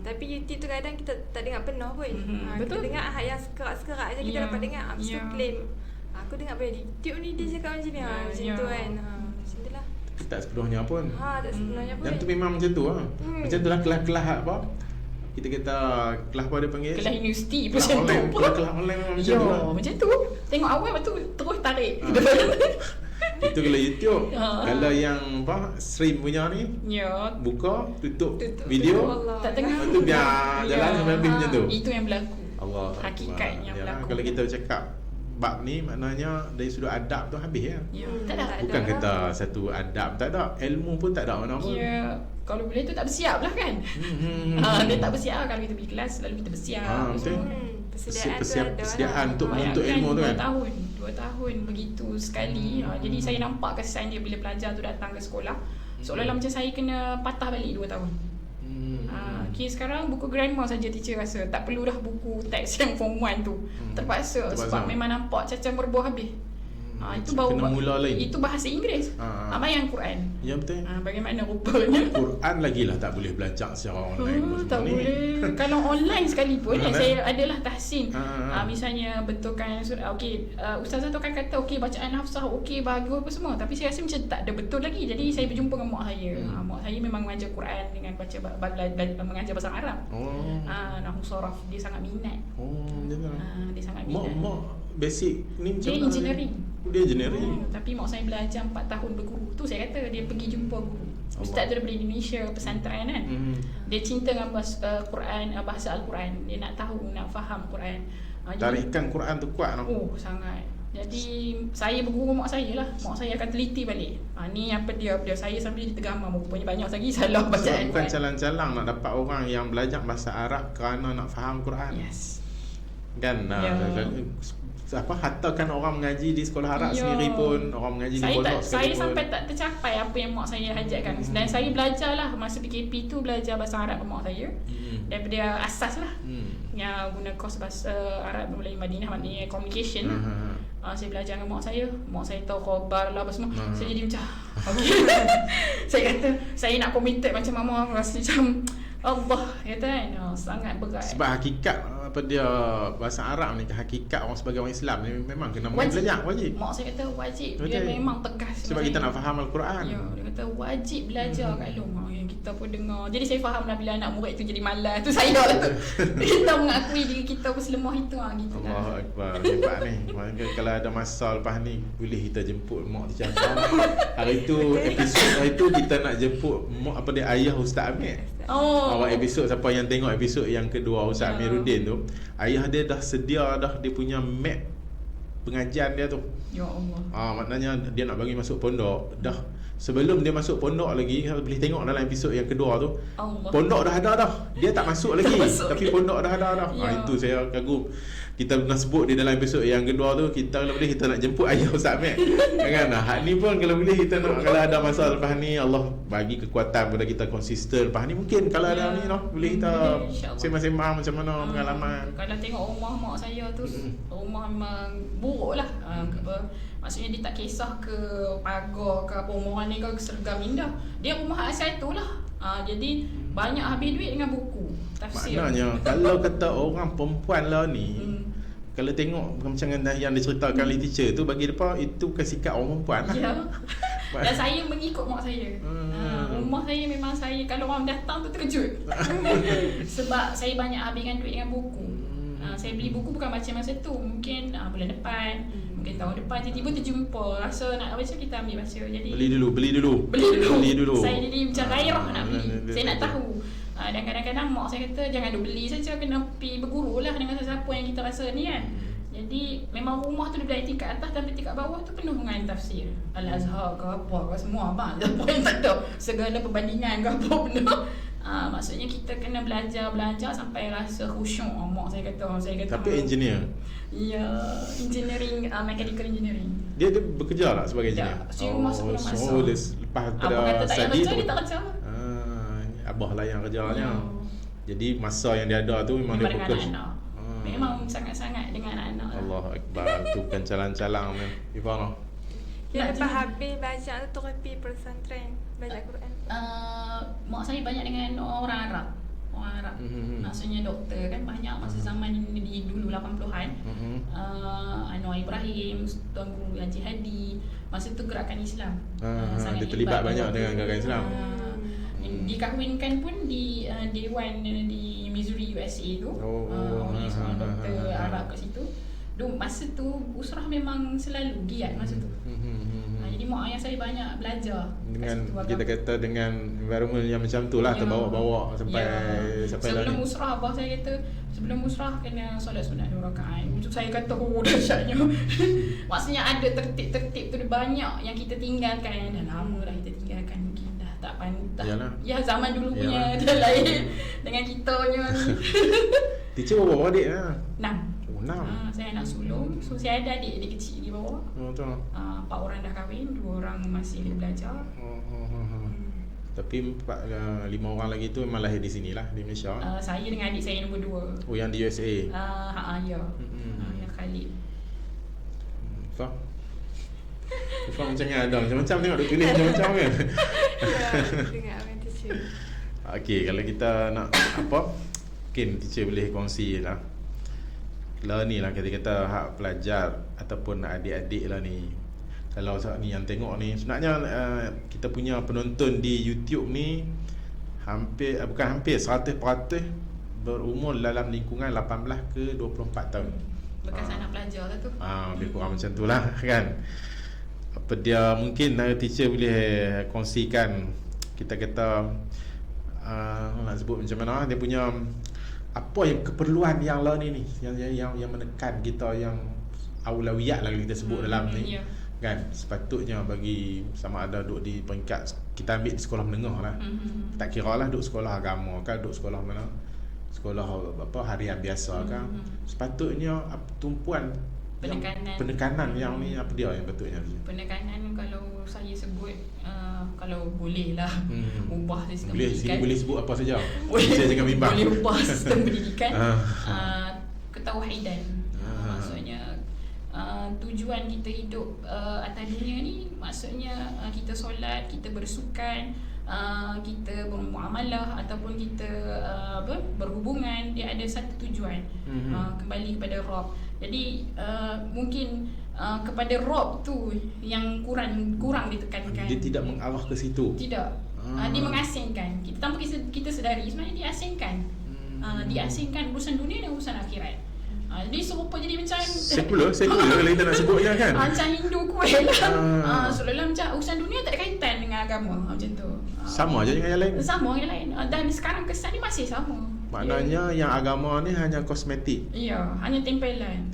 Tapi YouTube tu kadang kita tak dengar penuh pun. Kita Betul. dengar yang sekerat-sekerat je kita dapat dengar. Habis tu claim, aku dengar pada YouTube ni dia cakap macam ni. Macam tu kan. Macam tu lah. Tak sepenuhnya pun. Tak sebenarnya pun. Yang tu memang macam tu lah. Macam tu lah kelas-kelas apa. Kita kata kelas apa dia panggil? Kelas universiti pun Kelas macam tu online, pun. kelas online memang macam Yo, tu lah. macam tu. Tengok awal lepas tu terus tarik. Itu kalau YouTube. Ha. Kalau yang apa stream punya ni, Ya. buka, tutup Tutup video. Allah. Tak tengah. Lepas tu biar jalan sampai habis macam tu. Itu yang berlaku. Allah Hakikat Akbar. yang Yalah, berlaku. kalau kita cakap bab ni maknanya dari sudut adab tu habis ya. Ya, tak ada. tak Bukan ada. kata satu adab tak ada, ilmu pun tak ada mana pun. Ya, kalau boleh tu tak bersiap lah kan. Dia tak bersiap kalau kita pergi kelas lalu kita bersiap. Betul. Persediaan tu ada Persediaan lah. untuk menuntut ilmu tu kan. 2 tahun begitu sekali. Jadi saya nampak kesan dia bila pelajar tu datang ke sekolah. Seolah-olah macam saya kena patah balik 2 tahun. Okay, sekarang buku grammar saja teacher rasa tak perlu dah buku teks yang form 1 tu. Terpaksa sebab memang nampak cacah meroboh habis. Itu kena mula lain. Itu bahasa Inggeris. Bayang Quran. Ya betul. Bagaimana rupanya? Quran lagi lah tak boleh belajar secara online. Tak ni. boleh. Kalau online sekalipun Betul, saya adalah tahsin. Ah. Misalnya betulkan surah. Okey, ustazah tu akan kata okey bacaan hafsah okey bagus apa semua, tapi saya rasa macam tak ada betul lagi. Jadi saya berjumpa dengan mak saya. Mak saya memang mengajar Quran dengan baca mengajar bahasa Arab. Nahwu saraf dia sangat minat. Macam tu. Dia sangat minat. Mak basic ni macam Dia mana? engineering. Dia engineering. Tapi mak saya belajar 4 tahun berguru. Tu saya kata dia pergi jumpa guru. Ustaz tu daripada Indonesia, pesantren kan. Dia cinta dengan bahasa Quran, bahasa Al-Quran. Dia nak tahu, nak faham Quran. Tarikan Quran tu kuat tau. Sangat. Jadi saya berguru mak saya lah. Mak saya akan teliti balik. Ni apa dia saya sambil jadi tergamam. Rupanya banyak lagi salah Sebab bacaan bukan Quran. calang-calang nak dapat orang yang belajar bahasa Arab kerana nak faham Quran. Yes. Kan apa hatta kan orang mengaji di sekolah Arab Ya. sendiri pun, orang mengaji di pondok Saya sekalipun. sampai tak tercapai apa yang mak saya hajatkan. Dan saya belajar lah masa PKP tu, belajar bahasa Arab dengan mak saya. Daripada asas lah. Yang guna kos bahasa Arab Melayu Madinah, maknanya communication lah. Saya belajar dengan mak saya. Mak saya tahu khabar lah apa semua. Saya jadi macam okay. Saya kata saya nak committed macam mama, rasa macam Allah kata kan. Sangat berat. Sebab hakikat apa dia bahasa Arab ni, hakikat orang sebagai orang Islam ni memang kena Wajib. belajar, wajib. Mak saya kata wajib. Dia Betul. memang tegas. Sebab kita nak faham Al-Quran. Ya, dia kata wajib belajar kat lu. Yang kita pun dengar. Jadi saya faham lah bila anak murid tu jadi malas. Tu saya lah tu. Kita mengakui diri kita pun selemah itu gitu lah. Allahu Akbar. Hebat ni. Maknanya kalau ada masa lepas ni boleh kita jemput mak teacher. Hari tu episod hari tu kita nak jemput mak apa dia ayah Ustaz Amir. Awak episod siapa yang tengok episod yang kedua Ustaz Amiruddin tu, ayah dia dah sedia dah dia punya map pengajian dia tu. Ya Allah. Maknanya dia nak bagi masuk pondok dah. Sebelum dia masuk pondok lagi, boleh tengok dalam episod yang kedua tu. Allah. Pondok dah ada dah. Dia tak masuk lagi. Tapi pondok dah ada dah. Ya. Itu saya kagum. Kita pernah sebut di dalam episod yang kedua tu, kita kalau boleh kita nak jemput ayah Ustaz Mat. Kan? Hak ni pun kalau boleh kita nak, kalau ada masa lepas ni Allah bagi kekuatan pada kita konsisten lepas ni, mungkin kalau ada ni noh boleh kita sembang-sembang macam mana pengalaman. Kalau tengok rumah mak saya tu, rumah memang buruk lah. Maksudnya dia tak kisah ke pagar ke apa, rumah ni ke sergam indah. Dia rumah asal tu lah. Jadi banyak habis duit dengan buku tafsir. Maknanya kalau kata orang perempuan lah ni, kalau tengok macam yang diceritakan oleh teacher tu, bagi depa itu bukan sikap orang perempuan lah. Ya. Dan saya mengikut mak saya. Rumah saya memang saya kalau orang datang tu terkejut. Sebab saya banyak habiskan duit dengan buku. Saya beli buku bukan baca masa tu, mungkin bulan depan, mungkin tahun depan tiba-tiba terjumpa rasa nak baca, kita ambil baca. Jadi Beli dulu. Saya jadi macam gairah nak beli. Saya nak tahu. Dan kadang-kadang mak saya kata jangan duk beli saja, kena pergi berguru lah dengan siapa yang kita rasa ni kan. Jadi memang rumah tu dari tingkat atas sampai tingkat bawah tu penuh dengan tafsir Al-Azhar ke apa ke semua abang. Apa yang tak ada segala perbandingan ke apa benda. Maksudnya kita kena belajar sampai rasa khusyuk. Mak saya kata Tapi engineer. Ya, engineering, mechanical engineering. Dia bekerja tak sebagai engineer? Tak, si rumah sebelum masuk. Lepas Apa kata tak payah study kerja, tu. dia tak kerja. abah layan kerjanya. Jadi masa yang dia ada tu memang dia dengan fokus. anak-anak. Memang sangat-sangat dengan anak-anak. Allah Akbar. Tu bukan calang-calang ni. Ifana. Lepas habis belajar tu turun pergi pesantren belajar Quran. Mak saya banyak dengan orang Arab. Orang Arab. Maksudnya doktor kan banyak masa zaman di dulu 80-an. Anwar Ibrahim, Tuan Guru Haji Hadi. Masa tu gerakan Islam. Dia terlibat banyak dengan gerakan Islam. Dikahwinkan pun di Dewan di Missouri USA tu. Oleh seorang doktor Arab kat situ. Masa tu usrah memang selalu giat masa tu. Jadi mak ayah saya banyak belajar dengan kita kata dengan environment yang macam tu lah, terbawa-bawa sampai sebelum usrah abah saya kata sebelum usrah kena solat sunat 2 rakaat. Untuk saya kata dahsyatnya. Maksudnya ada tertib-tertib tu banyak yang kita tinggalkan. Dah lama dah kita tinggalkan, mungkin dah tak pandai. Ya zaman dulu punya dia lain dengan kitanya ni. Teacher berapa adik lah? 6. 6. Saya anak sulung. So saya ada adik kecil di bawah. Betul. 4 orang dah kahwin, 2 orang masih belajar. Tapi 5 orang lagi tu memang lahir di sini lah, di Malaysia. Saya dengan adik saya nombor 2. Oh, yang di USA. Ya. Yang Khalid. Faham? Faham macam yang ada macam-macam tengok dia tulis macam-macam kan. Dengar apa yang teacher. Okey, kalau kita nak apa? Mungkin teacher boleh kongsi lah. Lah ni lah kata hak pelajar ataupun adik-adik lah ni. Kalau ni yang tengok ni sebenarnya kita punya penonton di YouTube ni bukan hampir 100% berumur dalam lingkungan 18 ke 24 tahun. Bekas anak pelajar lah tu. Lebih kurang macam tu lah kan. Apa dia mungkin teacher boleh kongsikan, kita kata nak sebut macam mana dia punya apa yang keperluan yang lah ni yang menekan kita, yang aulawiyat lah kita sebut dalam ni. Kan sepatutnya bagi sama ada duduk di peringkat kita ambil di sekolah menengah lah. Tak kira lah duduk sekolah agama kan, duduk sekolah mana, sekolah apa harian biasa kan. Sepatutnya tumpuan penekanan yang ni apa dia yang patutnya? Penekanan kalau saya sebut kalau boleh lah ubah sistem boleh, pendidikan. Boleh sebut apa saja. Saya jangan bimbang. Boleh ubah sistem pendidikan. Ketauhidan. Maksudnya tujuan kita hidup atas dunia ni, maksudnya kita solat, kita bersukan, kita bermuamalah ataupun kita berhubungan, dia ada satu tujuan, kembali kepada Rabb. Jadi mungkin kepada Rabb tu yang kurang ditekankan. Dia tidak mengarah ke situ. Tidak. Dia mengasingkan. Kita tanpa kita sedari sebenarnya dia asingkan. Diasingkan urusan dunia dan urusan akhirat. Jadi serupa jadi macam sekular kalau kita nak sebutnya kan. Macam Hindu kuih lah. Seolah-olah macam urusan dunia tak ada kaitan dengan agama. Macam tu. Sama je dengan yang lain. Sama dengan yang lain. Dan sekarang kesan ni masih sama. Maknanya yang agama ni hanya kosmetik. Ya, hanya tempelan.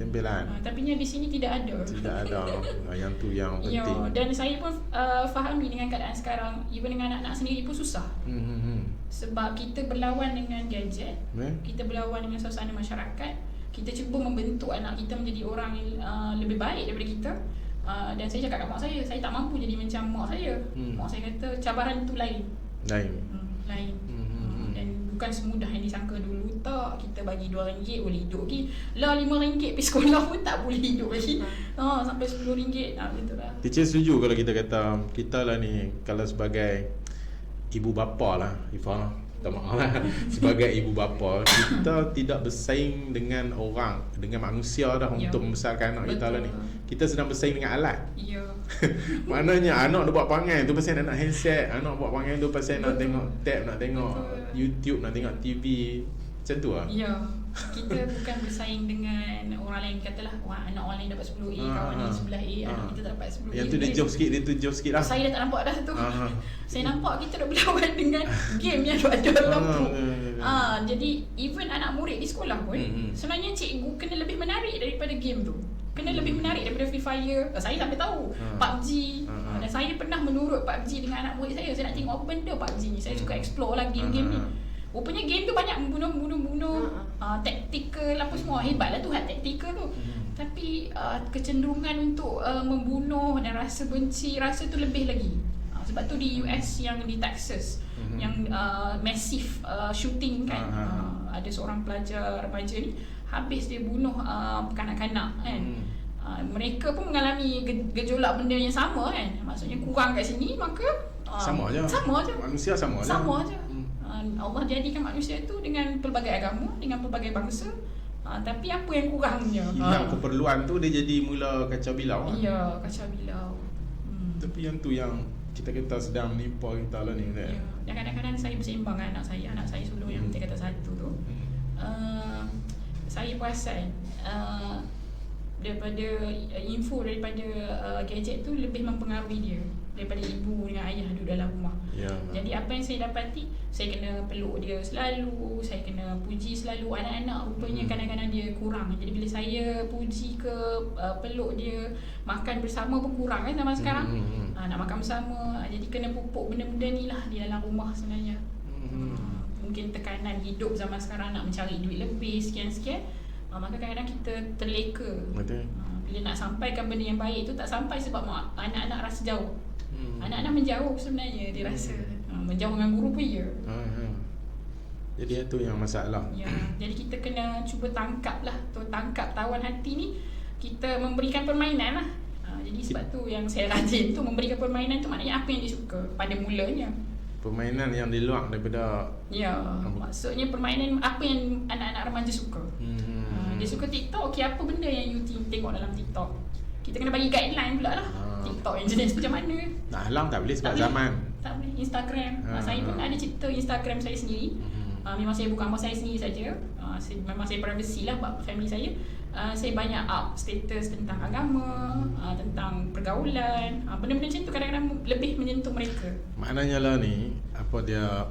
Tapi di sini tidak ada. Tidak ada. Yang tu yang penting. Ya, dan saya pun fahami dengan keadaan sekarang, even dengan anak-anak sendiri pun susah. Sebab kita berlawan dengan gadget, kita berlawan dengan suasana masyarakat. Kita cuba membentuk anak kita menjadi orang lebih baik daripada kita. Dan saya cakap kat mak saya tak mampu jadi macam mak saya. Mak saya kata cabaran tu lain. Lain. Dan bukan semudah yang disangka dulu. Tak, kita bagi RM2 boleh hidup lagi. Lah RM5 pergi sekolah pun tak boleh hidup lagi. Sampai RM10. Betul lah. Teacher setuju kalau kita kata kita lah ni, kalau sebagai ibu bapa lah, Ifah, sebagai ibu bapa, kita tidak bersaing dengan orang, dengan manusia dah untuk membesarkan anak kita lah ni. Kita sedang bersaing dengan alat. Ya. Maknanya anak dia buat perangai tu pasal nak handset, anak buat perangai tu pasal nak tengok tab, nak tengok YouTube, nak tengok TV. Macam tu lah. Ya. Kita bukan bersaing dengan orang lain. Katalah anak orang lain dapat 10A, kawan ni sebelah A, anak kita tak dapat 10A. Yang tu dia jauh sikit lah. Saya dah tak nampak dah tu. Saya nampak kita dah berlawan dengan game yang ada dalam book. Jadi even anak murid di sekolah pun sebenarnya cikgu kena lebih menarik daripada game tu. Kena lebih menarik daripada Free Fire. Saya sampai tahu PUBG. Dan saya pernah menurut PUBG dengan anak murid saya. Saya nak tengok apa benda PUBG ni. Saya suka explore lah game-game ni. Rupanya game tu banyak membunuh tactical apa semua. Hebatlah tu hak tactical tu. Tapi kecenderungan untuk membunuh dan rasa benci, rasa tu lebih lagi. Sebab tu di US yang di Texas, yang massive shooting kan. Ada seorang pelajar remaja ni habis dia bunuh kanak-kanak kan. Mereka pun mengalami gejolak benda yang sama kan. Maksudnya kurang kat sini, maka sama aja. Manusia sama aja. Allah jadikan manusia tu dengan pelbagai agama, dengan pelbagai bangsa. Tapi apa yang kurangnya? Hilang keperluan tu dia jadi mula kacau bilau. Ya, kacau bilau. Tapi yang tu yang kita sedang menipu kita lah ni. Ya. Dan kadang-kadang saya bersembang dengan anak saya sulung yang tingkatan 1 tu. Saya perasan daripada info daripada gadget tu lebih mempengaruhi dia daripada ibu dengan ayah duduk dalam rumah. Ya. Jadi apa yang saya dapati, saya kena peluk dia selalu, saya kena puji selalu. Anak-anak rupanya kadang-kadang dia kurang. Jadi bila saya puji ke peluk dia, makan bersama pun kurang kan zaman sekarang. Nak makan bersama, jadi kena pupuk benda-benda ni lah di dalam rumah sebenarnya. Mungkin tekanan hidup zaman sekarang nak mencari duit lebih sekian-sekian, maka kadang-kadang kita terleka. Betul. Bila nak sampaikan benda yang baik tu tak sampai sebab anak-anak rasa jauh. Anak-anak menjauh sebenarnya dia rasa. Menjauh dengan guru pun ya. Jadi itu yang masalah. Ya, jadi kita kena cuba tangkap tawan hati ni. Kita memberikan permainan lah. Jadi sebab tu yang saya rajin tu memberikan permainan tu, maknanya apa yang dia suka pada mulanya. Permainan yang di luar daripada. Ya, maksudnya permainan apa yang anak-anak remaja suka. Dia suka TikTok, okey, apa benda yang you tengok dalam TikTok? Kita kena bagi guideline pula lah. TikTok yang jenis macam mana. Nak halang tak boleh sebab zaman. Tak boleh. Instagram. Saya pun ada cerita Instagram saya sendiri. Memang saya buka gambar saya sendiri saja. Memang saya privacy lah buat family saya. Saya banyak up status tentang agama, tentang pergaulan. Benda-benda macam tu kadang-kadang lebih menyentuh mereka. Maknanya lah ni, apa dia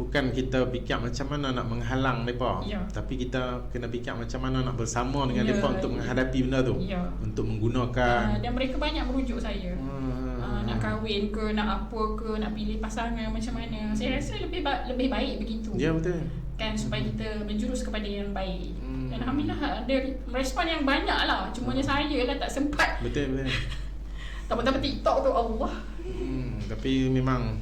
bukan kita fikir macam mana nak menghalang mereka, tapi kita kena fikir macam mana nak bersama dengan mereka untuk menghadapi benda tu, untuk menggunakan. Dan mereka banyak merujuk saya. Nak kahwin ke, nak apa ke, nak pilih pasangan macam mana. Saya rasa lebih baik begitu. Ya, betul. Kan supaya kita menjurus kepada yang baik. Dan alhamdulillah ada respon yang banyak lah. Cumanya saya lah tak sempat. Betul. Tambah-tambah TikTok tu, Allah. Tapi memang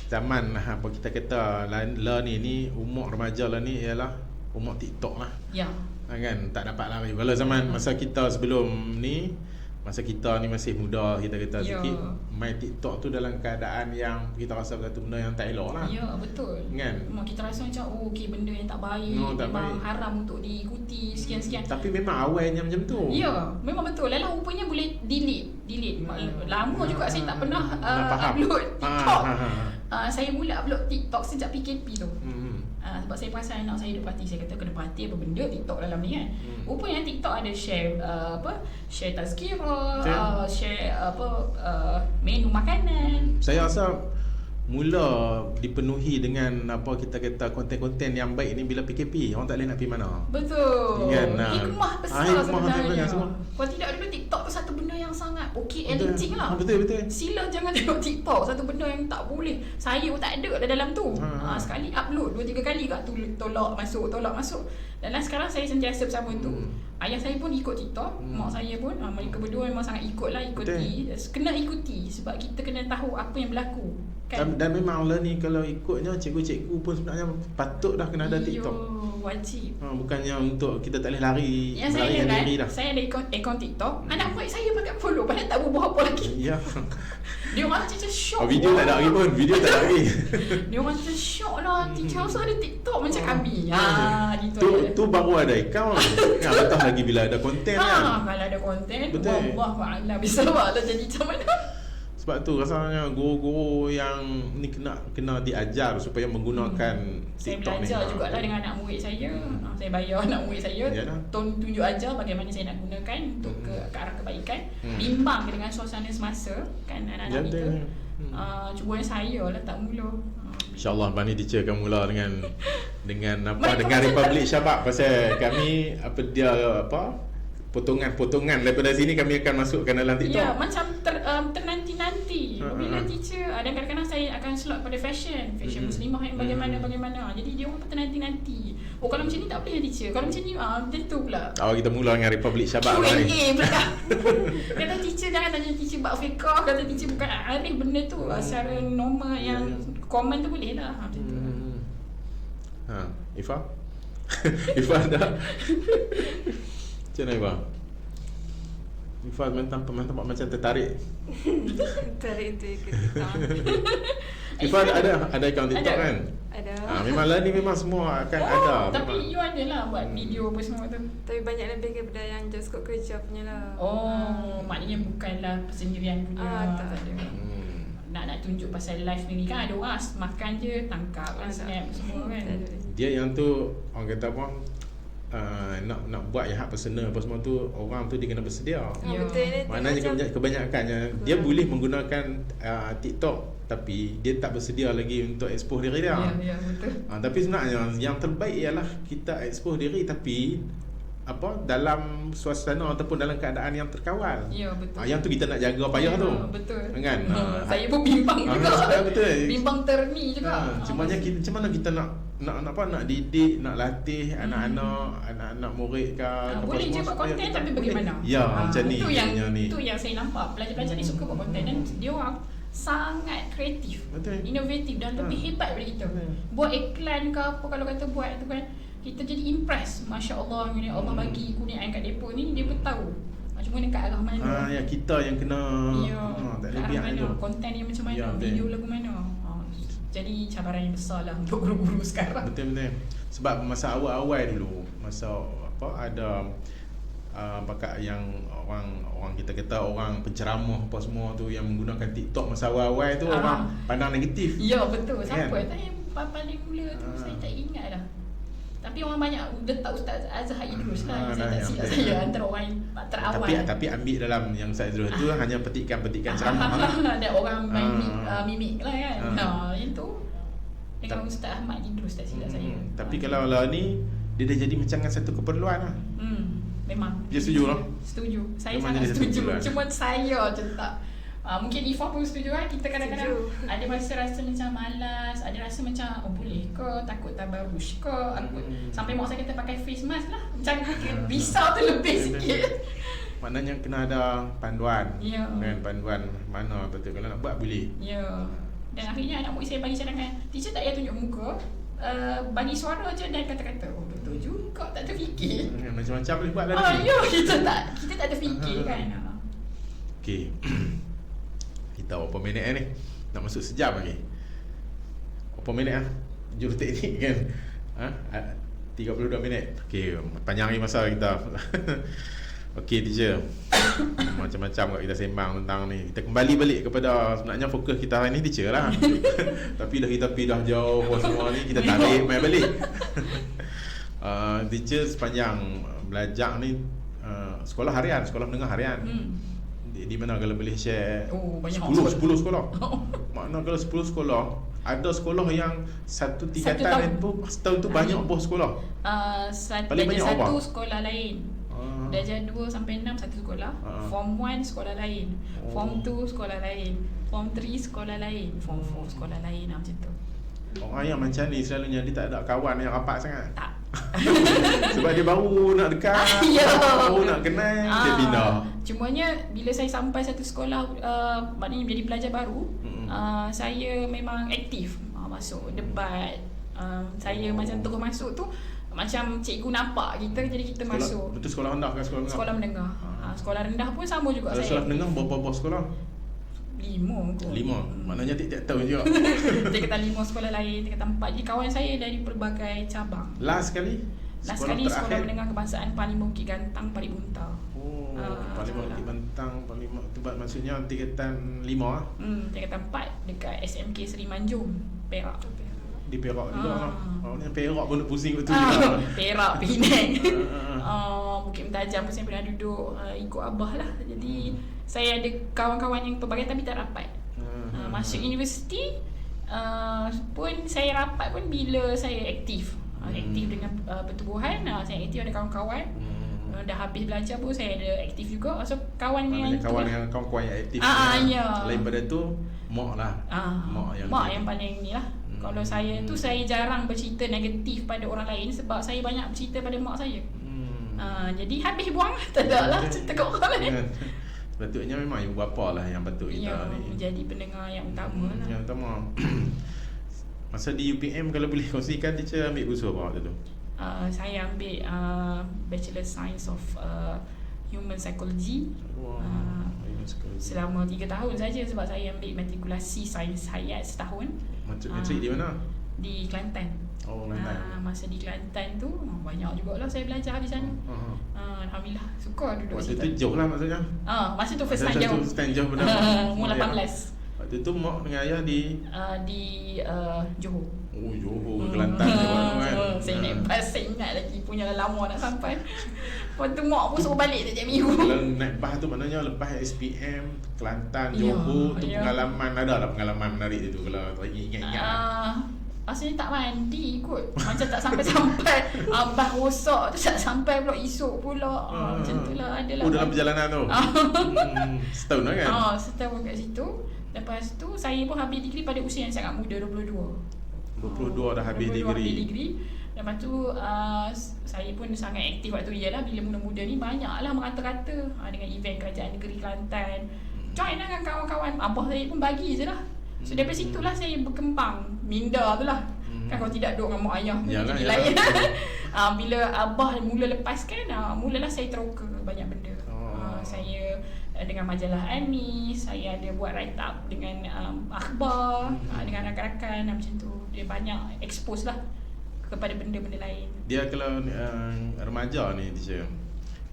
zaman apa kita kata lah ni umur remaja lah ni ialah umur TikTok lah. Ya. Kan tak dapat lari. Kalau zaman masa kita sebelum ni, masa kita ni masih muda, kita kata sikit, main TikTok tu dalam keadaan yang kita rasa satu benda yang tak elok lah. Ya, betul. Kan? Memang kita rasa macam okey, benda yang tak baik, memang haram untuk diikuti sekian-sekian. Tapi memang awalnya macam tu. Ya, memang betul. Lalu rupanya boleh delete. Lama juga saya tak pernah upload TikTok. Saya mula upload TikTok sejak PKP tu. Sebab saya perasan anak saya duk parti. Saya kata kena parti apa benda TikTok dalam ni kan. Rupanya TikTok ada share share tazkirah, share menu makanan. Saya rasa mula dipenuhi dengan apa kita kata konten-konten yang baik ni bila PKP. Orang tak boleh nak pergi mana. Betul. Kan? Hikmah besar sebenarnya. Kalau tidak dulu TikTok tu satu benda yang sangat eliting lah. Betul. Sila jangan tengok TikTok, satu benda yang tak boleh. Saya pun tak ada dalam tu. Sekali upload 2-3 kali kat tolak masuk. Dan sekarang saya sentiasa bersama tu. Ayah saya pun ikut TikTok, mak saya pun, mereka berdua memang sangat ikuti. Kena ikuti sebab kita kena tahu apa yang berlaku. Kan? Dan memang lah ni kalau ikutnya cikgu-cikgu pun sebenarnya patut dah kena ada TikTok. Wajib. Bukannya untuk kita tak boleh lari. Yang saya diri dah. Saya ada akaun TikTok. Anak murid saya pakai follow padahal tak berbuat apa lagi. Ya. Dia orang macam shock. Video tak ada lagi pun. Dia orang macam shock lah. Teacher also ada TikTok macam kami. Tu baru ada akaun. Lepas lagi bila ada konten kan. Kalau ada konten, betul. Wallahualam bisa lah jadi macam mana. Sebab tu rasanya guru-guru yang ni kena diajar supaya menggunakan TikTok ni. Saya belajar jugalah dengan anak murid saya. Saya bayar anak murid saya tunjuk ajar bagaimana saya nak gunakan untuk ke arah kebaikan. Bimbang dengan suasana semasa kan anak-anak kita. Cuba saya lah tak mula. InsyaAllah Bani teacher akan mula dengan Republic Syabab pasal kami potongan-potongan daripada sini kami akan masukkan dalam TikTok. Ya, macam ternanti-nanti. Bila teacher, dan kadang-kadang saya akan slot pada fashion muslimah yang bagaimana. Jadi dia orang ternanti-nanti. Oh, kalau macam ni tak boleh teacher. Kalau macam ni, macam tu pula. Kita mula dengan Republik Syabak lah ni. Q&A pula. Kata teacher jangan tanya teacher bab fiqah, kata teacher bukan arif benda tu. Secara normal yang common tu boleh lah. Macam tu. Ifah? Ifah dah. Macam mana Ifah? Ifah nampak macam tertarik. Tarik tu ke TikTok. Ifah ada akaun TikTok kan? Ada. Memanglah ni memang semua akan ada. Tapi memang. you ada lah buat video apa semua tu. Tapi banyak lebih kepada yang just kot kerja punya lah. Maknanya bukanlah persendirian punya. Tak ada. Nak tunjuk pasal live ni kan ada orang makan je tangkap snap semua kan. Dia yang tu orang kata apa? Nak buat yang hak personal apa semua tu, orang tu dia kena bersedia. Betul ni. Maknanya kebanyakannya dia boleh menggunakan TikTok tapi dia tak bersedia lagi untuk expose diri dia. Ya, betul. Tapi sebenarnya yang terbaik ialah kita expose diri tapi dalam suasana ataupun dalam keadaan yang terkawal. Ya, betul. Yang tu kita nak jaga payah tu. Betul. Kan? Saya pun bimbang juga. Betul. Bimbang terni juga. Macam mana kita nak didik, nak latih anak-anak murid ke boleh je buat konten tapi bagaimana? Ya, macam ni. Itu yang saya nampak pelajar-pelajar ni suka buat konten dan dia orang sangat kreatif, inovatif dan lebih hebat daripada kita. Buat iklan ke apa, kalau kata buat tu kan kita jadi impress. Masya Allah, Allah bagi kurniaan kat depa ni, dia pun tahu macam mana kat arah mana. Ya, kita yang kena tak lebih mana konten dia macam mana, video lagu mana. Jadi cabaran yang besar lah untuk guru-guru sekarang. Betul. Sebab masa awal-awal dulu, masa ada pakak yang orang kita kata orang penceramah apa semua tu yang menggunakan TikTok masa awal-awal tu orang pandang negatif. Ya, betul. Siapa kan? yang paling mula tu saya tak ingat dah. Tapi orang banyak letak Ustaz Azhar Idrus lah. Saya tak silap saya antara orang yang terawal. Tapi ambil dalam yang Ustaz Idrus tu hanya petikan-petikan ceramah lah. Ada orang main mimik lah kan. Yang tu dengan Ustaz Ahmad Idrus tak silap saya. Tapi kalau lah ni dia dah jadi macam satu keperluan lah. Memang. Dia setuju lah. Setuju. Saya Memang sangat setuju. Lah. Cuma saya je tak. Mungkin Ifah pun setuju kan. Kita kadang-kadang ada masa rasa macam malas, ada rasa macam boleh ke, takut tabarush ke, sampai mak saya kata pakai face mask lah. Macam risau tu lebih sikit. Maknanya kena ada panduan. Ya. Kan, panduan mana betul kalau nak buat boleh. Ya. Dan akhirnya anak murid saya bagi cadangan, teacher tak payah tunjuk muka, bagi suara je dan kata-kata. Betul juga, tak terfikir. Macam-macam boleh buat lagi. Ya, kita tak terfikir kan. Okey. Kita berapa minit ni? Nak masuk sejam lagi. Berapa minit lah? Juruteknik kan? 32 minit. Okey, panjang lagi masa kita. Okey, teacher. Macam-macam kat kita sembang tentang ni. Kita kembali balik kepada sebenarnya fokus kita hari ni teacher lah. Tapi dah jauh semua ni, kita tarik main balik. Teacher sepanjang belajar ni sekolah harian, sekolah menengah harian. Di mana kalau boleh share? 10 sekolah. Makna kalau 10 sekolah, ada sekolah yang satu tingkatan tu setahun tu banyak buah sekolah. Paling banyak apa? Satu sekolah lain. Darjah 2 sampai 6 satu sekolah. Form 1 sekolah lain. Form 2 sekolah lain. Form 3 sekolah lain. Form 4 sekolah lain macam tu. Orang yang macam ni selalunya dia tak ada kawan yang rapat sangat. Tak. Sebab dia baru nak dekat, baru nak kenal, dia pindah. Cumanya bila saya sampai satu sekolah, maknanya menjadi pelajar baru, saya memang aktif, masuk debat. Saya macam terus masuk tu macam cikgu nampak kita, jadi kita masuk. Betul, sekolah rendah ke sekolah menengah? Sekolah menengah. Sekolah rendah pun sama juga saya. Sekolah menengah berapa buah sekolah? 5 kot. 5. Maknanya tiap-tiap tahun juga. Tingkatan 5 sekolah lain, tingkatan 4. Jadi kawan saya dari pelbagai cabang. Last sekali Sekolah Menengah Kebangsaan Parlimen Bukit Gantang, Pari Buntang. Parlimen Bukit Gantang, Parlimen tu maksudnya tingkatan 5 ah. Tingkatan 4 dekat SMK Seri Manjung, Perak. Di Perak juga lah. Ni Perak pun pusing betul juga. Perak, Penang. Bukit Mentajam pun saya pernah duduk, ikut abah lah. Jadi saya ada kawan-kawan yang pelbagai tapi tak rapat. Masuk universiti pun saya rapat pun bila saya aktif. Aktif dengan pertubuhan, saya aktif ada kawan-kawan. Dah habis belajar pun saya ada aktif juga. So kawan yang kawan yang kawan yang aktif. Ya. Lain pada tu mak lah. Mak yang paling ni lah. Kalau saya tu saya jarang bercerita negatif pada orang lain sebab saya banyak bercerita pada mak saya. Jadi habis buang tak ada lah cerita kat orang lain. Sepatutnya memang ibu bapa lah yang patut kita ni menjadi pendengar yang utama lah. Yang utama. Masa di UPM kalau boleh kongsikan, teacher ambil kursus apa waktu tu? Saya ambil Bachelor Science of Human Psychology. Selama 3 tahun saja sebab saya ambil matrikulasi sains hayat setahun. Matrik di mana? Di Kelantan. Kelantan. Masa di Kelantan tu banyak jugalah saya belajar di sana. Alhamdulillah suka duduk waktu situ. Waktu tu jauh lah maksudnya? Masa tu first time jauh. First time jauh benar. Umur 18. Waktu tu mak dengan ayah di Johor. Johor, Kelantan juga kan. Saya naik bas, saya ingat lagi punya lama nak sampai. Lepas tu mak pun suruh balik setiap minggu. Kalau naik bas tu maknanya lepas SPM, Kelantan, Johor tu pengalaman, ada lah pengalaman menarik tu kalau ingat-ingat. Asalnya tak mandi kot. Macam tak sampai-sampai. Bas rosak tu tak sampai pula esok pula. Macam tu lah, adalah. Dalam perjalanan tu? Setahun lah kan? Setahun kat situ. Lepas tu saya pun habis degree pada usia yang sangat muda, 22. 22 dah habis degree. Lepas tu saya pun sangat aktif waktu tu. Ialah bila muda-muda ni banyaklah merata-rata dengan event kerajaan negeri Kelantan. Join lah dengan kawan-kawan. Abah saya pun bagi je lah. So daripada situlah saya berkembang. Minda tu lah. Kan kalau tidak duduk dengan mak ayah jadi lain. Bila abah mula lepaskan, mulalah saya teroka banyak benda. Saya dengan majalah Anis, saya ada buat write up dengan akhbar, dengan rakan-rakan macam tu. Dia banyak expose lah kepada benda-benda lain. Dia kalau remaja ni teacher,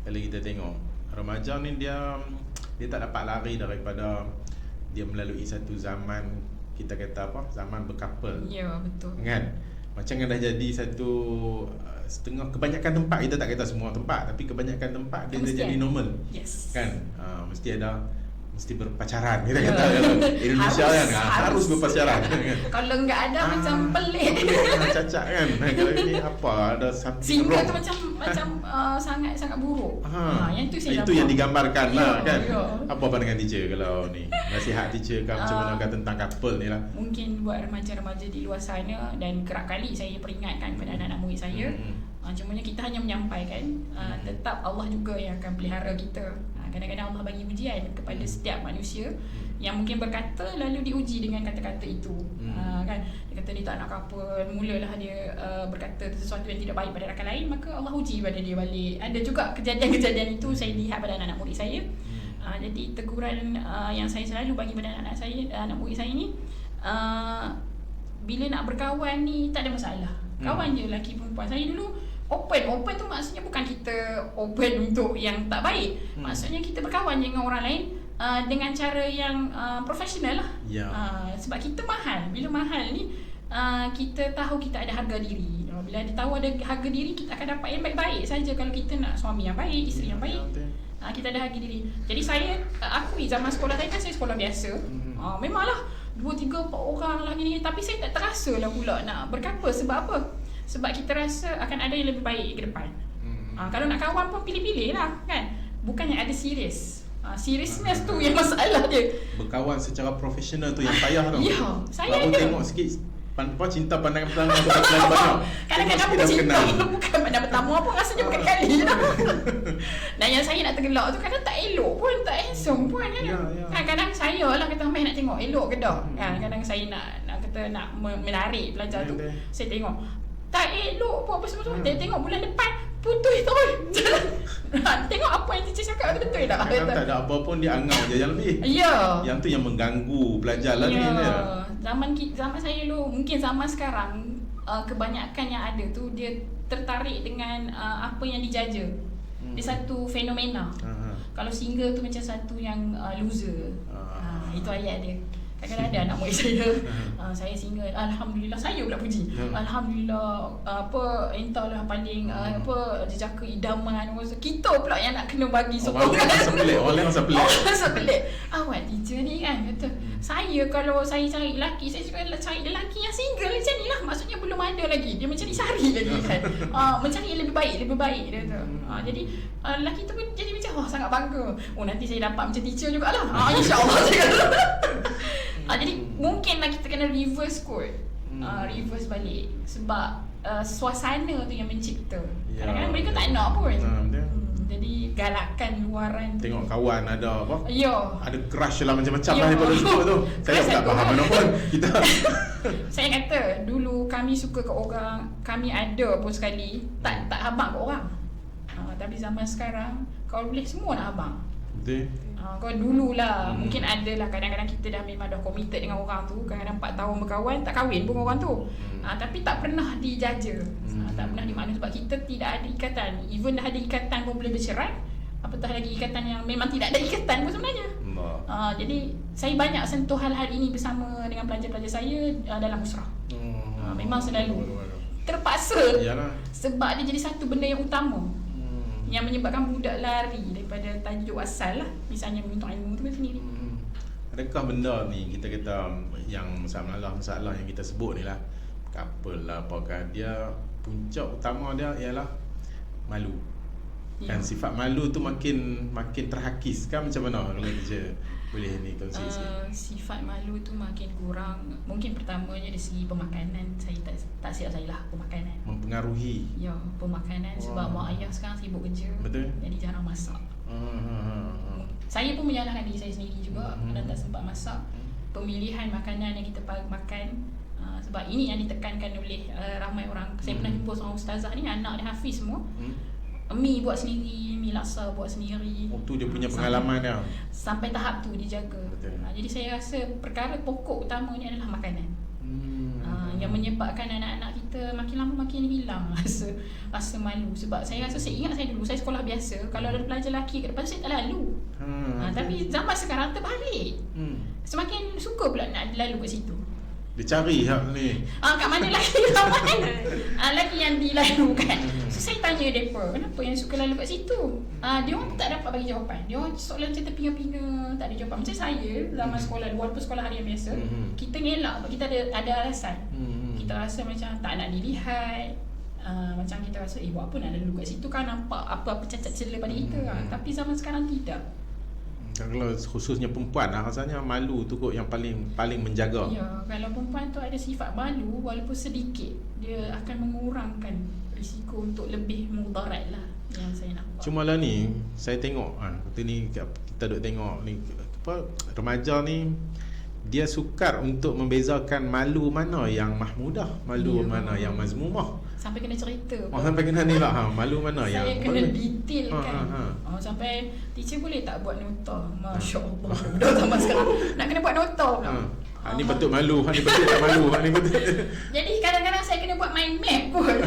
kalau kita tengok remaja ni dia tak dapat lari daripada dia melalui satu zaman, kita kata apa, zaman berkapal. Ya, betul. Kan? Macam dah jadi satu setengah, kebanyakan tempat, kita tak kata semua tempat, tapi kebanyakan tempat dia dah jadi normal. Yes. Kan? Mesti berpacaran, kita kata kalau Indonesia harus berpacaran kan. Kalau enggak ada macam pelik. Cacat kan. Kalau ini apa, ada something Single wrong. tu macam sangat buruk. Yang tu saya itu yang digambarkan lah kan. Ya. Apa pandangan teacher kalau ni? Nasihat teacher kan macam mana tentang couple ni lah. Mungkin buat remaja-remaja di luar sana, dan kerap kali saya peringatkan kepada anak-anak murid saya, cumanya kita hanya menyampaikan, tetap Allah juga yang akan pelihara kita. Kadang-kadang Allah bagi ujian kepada setiap manusia yang mungkin berkata lalu diuji dengan kata-kata itu. Kan dia kata dia tak nak couple, mulalah dia berkata sesuatu yang tidak baik pada rakan lain, maka Allah uji pada dia balik. Ada juga kejadian-kejadian itu saya lihat pada anak-anak murid saya. Jadi teguran yang saya selalu bagi pada anak-anak saya, anak murid saya ni, bila nak berkawan ni tak ada masalah. Kawan je, lelaki perempuan. Saya dulu open tu maksudnya bukan kita open untuk yang tak baik. Maksudnya kita berkawan dengan orang lain dengan cara yang profesional lah. Sebab kita mahal. Bila mahal ni kita tahu kita ada harga diri. Bila dia tahu ada harga diri, kita akan dapat yang baik-baik saja. Kalau kita nak suami yang baik, isteri yang baik, kita ada harga diri. Jadi saya akui zaman sekolah saya kan saya sekolah biasa. Memanglah 2, 3, 4 orang lah gini, tapi saya tak terasa lah pula nak berkapa. Sebab apa? Sebab kita rasa akan ada yang lebih baik ke depan. Kalau nak kawan pun pilih-pilih lah kan. Bukannya ada serius. Seriousness tu yang masalah dia. Berkawan secara profesional tu yang payah tau. Ya, saya ada. Tengok sikit cinta pandangan pertama tu terlalu banyak. Kadang-kadang bukan cinta, bukan pandang pertama pun rasanya berkali-kali je tau. Dan yang saya nak tergelak tu kadang tak elok pun, tak handsome pun kan. Kadang-kadang saya lah kata Mai nak tengok elok ke tak. Kadang saya nak kata nak menarik pelajar tu, saya tengok tak elok pun apa semua. Dia tengok bulan depan putus terus jalan. Tengok apa yang teacher cakap tu betul tak? Kadang tak ada apa pun dia angau je yang lebih. Ya. Yang tu yang mengganggu pelajar lah ni. Zaman saya dulu, mungkin zaman sekarang kebanyakan yang ada tu dia tertarik dengan apa yang dijaja. Dia satu fenomena. Kalau single tu macam satu yang loser. Itu ayat dia. Kadang-kadang ada anak murid saya single, alhamdulillah, saya pula puji. Alhamdulillah, entahlah paling jejaka idaman. Kita pula yang nak kena bagi sokongan. Orang rasa pelik. Rasa pelik. Awak teacher ni kan kata, saya kalau saya cari lelaki, saya suka cari lelaki yang single macam ni lah. Maksudnya belum ada lagi. Dia mencari-cari lagi kan. Mencari yang lebih baik dia kata. Jadi lelaki tu pun jadi macam sangat bangga. Nanti saya dapat macam teacher jugalah. InsyaAllah saya kata. Jadi mungkinlah kita kena reverse kot. Reverse balik. Sebab suasana tu yang mencipta. Kadang-kadang mereka tak nak pun. Jadi galakan luaran tu. Tengok kawan ada apa? Ada crush lah macam-macam lah daripada suka tu. Saya pun tak faham mana pun. Kita saya kata dulu kami suka kat orang, kami ada pun sekali tak abang kat orang. Tapi zaman sekarang kalau boleh semua nak abang. Betul. Kau dululah mungkin adalah kadang-kadang kita dah memang dah committed dengan orang tu, kadang-kadang 4 tahun berkawan tak kahwin pun orang tu. Tapi tak pernah dijaja. Tak pernah dimaknai sebab kita tidak ada ikatan. Even dah ada ikatan pun boleh bercerai. Apatah lagi ikatan yang memang tidak ada ikatan pun sebenarnya. Jadi saya banyak sentuh hal-hal ini bersama dengan pelajar-pelajar saya dalam musrah. Memang selalu terpaksa. Yalah. Sebab dia jadi satu benda yang utama. Yang menyebabkan budak lari daripada tajuk asal lah. Misalnya menuntut ilmu tu kan sendiri. Adakah benda ni kita kata yang masalah yang kita sebut ni lah, couple lah apakah, dia puncak utama dia ialah malu. Kan sifat malu tu makin terhakis kan, macam mana kalau dia boleh ni kongsi sikit. Sifat malu tu makin kurang. Mungkin pertamanya dari segi pemakanan, saya tak silap saya lah, pemakanan mempengaruhi. Ya, pemakanan. Sebab mak ayah sekarang sibuk kerja. Betul. Jadi jarang masak. Saya pun menyalahkan diri saya sendiri juga dan tak sempat masak. Pemilihan makanan yang kita makan, sebab ini yang ditekankan oleh ramai orang. Saya pernah jumpa seorang ustazah ni, anak dia hafiz semua. Mi buat sendiri, mi laksa buat sendiri. Tu dia punya pengalaman dia. Sampai tahap tu dijaga. Jadi saya rasa perkara pokok utamanya adalah makanan. Yang menyebabkan anak-anak kita makin lama makin hilang rasa malu. Sebab saya rasa, saya ingat saya dulu, saya sekolah biasa, kalau ada pelajar lelaki kat depan saya tak lalu. Tapi zaman sekarang terbalik. Semakin suka pula nak lalu kat situ. Dia cari hak ni. Kat mana lelaki ramai? Lelaki yang dilalukan. So saya tanya mereka, kenapa yang suka lalu kat situ? Dia orang tak dapat bagi jawapan. Dia orang soalan macam terpinga-pinga, tak ada jawapan. Macam saya zaman sekolah, walaupun sekolah harian biasa, kita ngelak sebab kita ada alasan. Kita rasa macam tak nak dilihat. Macam kita rasa buat apa nak lalu kat situ kan, nampak apa-apa cacat celah pada kita. Tapi zaman sekarang tidak. Kalau khususnya perempuan rasanya malu tu kot yang paling menjaga. Ya, kalau perempuan tu ada sifat malu, walaupun sedikit, dia akan mengurangkan risiko untuk lebih mudarat lah yang saya nampak. Cuma lah ni saya tengok kita duk tengok ni apa, remaja ni dia sukar untuk membezakan malu mana yang mahmudah, malu mana yang mazmumah. Sampai kena cerita. Sampai kena ni lah, malu mana yang saya kena detail kan. Sampai teacher boleh tak buat nota. Masya Allah. Dah zaman sekarang nak kena buat nota pula. Ni betul malu, ni betul tak malu, ni betul. Jadi kadang-kadang saya kena buat mind map pun.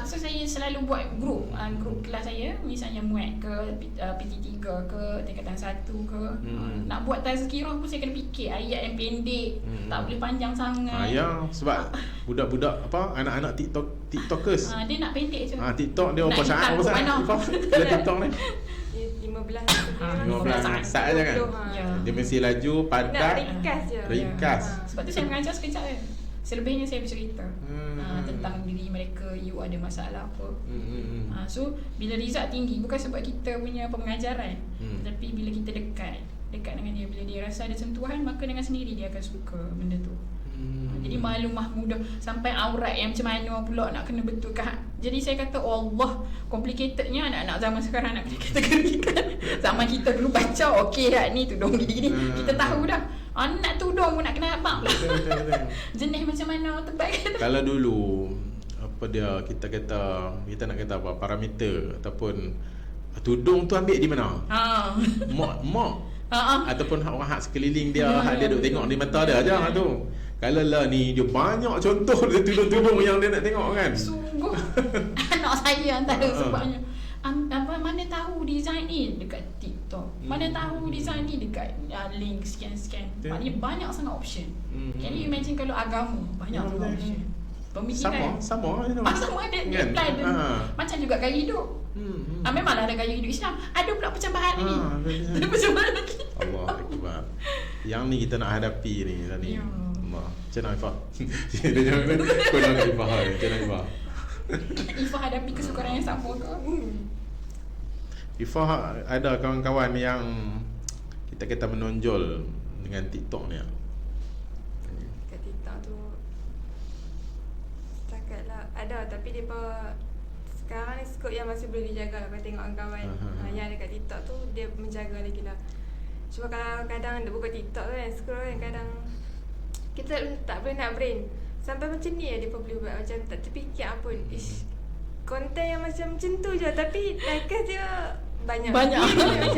So saya selalu buat grup kelas saya, misalnya muat ke PT3 ke tingkatan 1 ke. Nak buat tazkirah pun saya kena fikir ayat yang pendek, tak boleh panjang sangat. Ya, sebab budak-budak apa, anak-anak TikTokers. Dia nak pendek je. TikTok dia apa saat apa dia TikTok ni 15 saat aja kan. Dia mesti laju, padat, ringkas. Sebab tu saya mengajar sekejap je. Selebihnya saya bercerita tentang diri mereka, you ada masalah apa. So bila result tinggi bukan sebab kita punya pengajaran, tapi bila kita dekat dengan dia, bila dia rasa ada sentuhan, maka dengan sendiri dia akan suka benda tu. Jadi malu mahmudah sampai aurat yang macam mana pula nak kena betulkan. Jadi saya kata Allah, complicatednya anak-anak zaman sekarang nak kena kategorikan. Zaman kita dulu baca okey dah ni tudung gini kita tahu dah. Anak tudung pun nak kena abang pula. Jenis macam mana terbaik. Kalau dulu apa dia kita nak kata apa, parameter ataupun tudung tu ambil di mana? Mak ataupun orang hak sekeliling dia, hak dia duk tengok di mata dia aja tu. Kalau lah ni dia banyak contoh dia tudung-tudung yang dia nak tengok kan. Sungguh anak saya antara sebabnya mana tahu design ni dekat TikTok. Mana tahu design ni dekat link scan. Maknanya banyak sangat option. Can you imagine kalau agama banyak sangat option. Pemikiran sama sama ada apply macam juga gaya hidup. Memanglah ada gaya hidup Islam. Ada pula percambahan ni. Ada percambahan lagi. Allah Akbar. Yang ni kita nak hadapi ni tadi. Ya. Allah. Macam mana Ifah? Dia jangan kau nak Ifah ni. Macam mana Ifah? Ifah hadapi kesukaran yang sama ke? Ifah ada kawan-kawan yang kita menonjol dengan TikTok ni. Kat TikTok tu setakat lah ada, tapi dia sekarang ni skop yang masih boleh dijaga lah. Kalau tengok kawan yang ada kat TikTok tu, dia menjaga lagi lah. Cuma kalau kadang dia buka TikTok tu kan, scroll kan, kadang kita tak boleh nak brain. Sampai macam ni dia pun boleh buat, macam tak terfikir apa. Konten yang macam tu je, tapi likers dia banyak. Macam,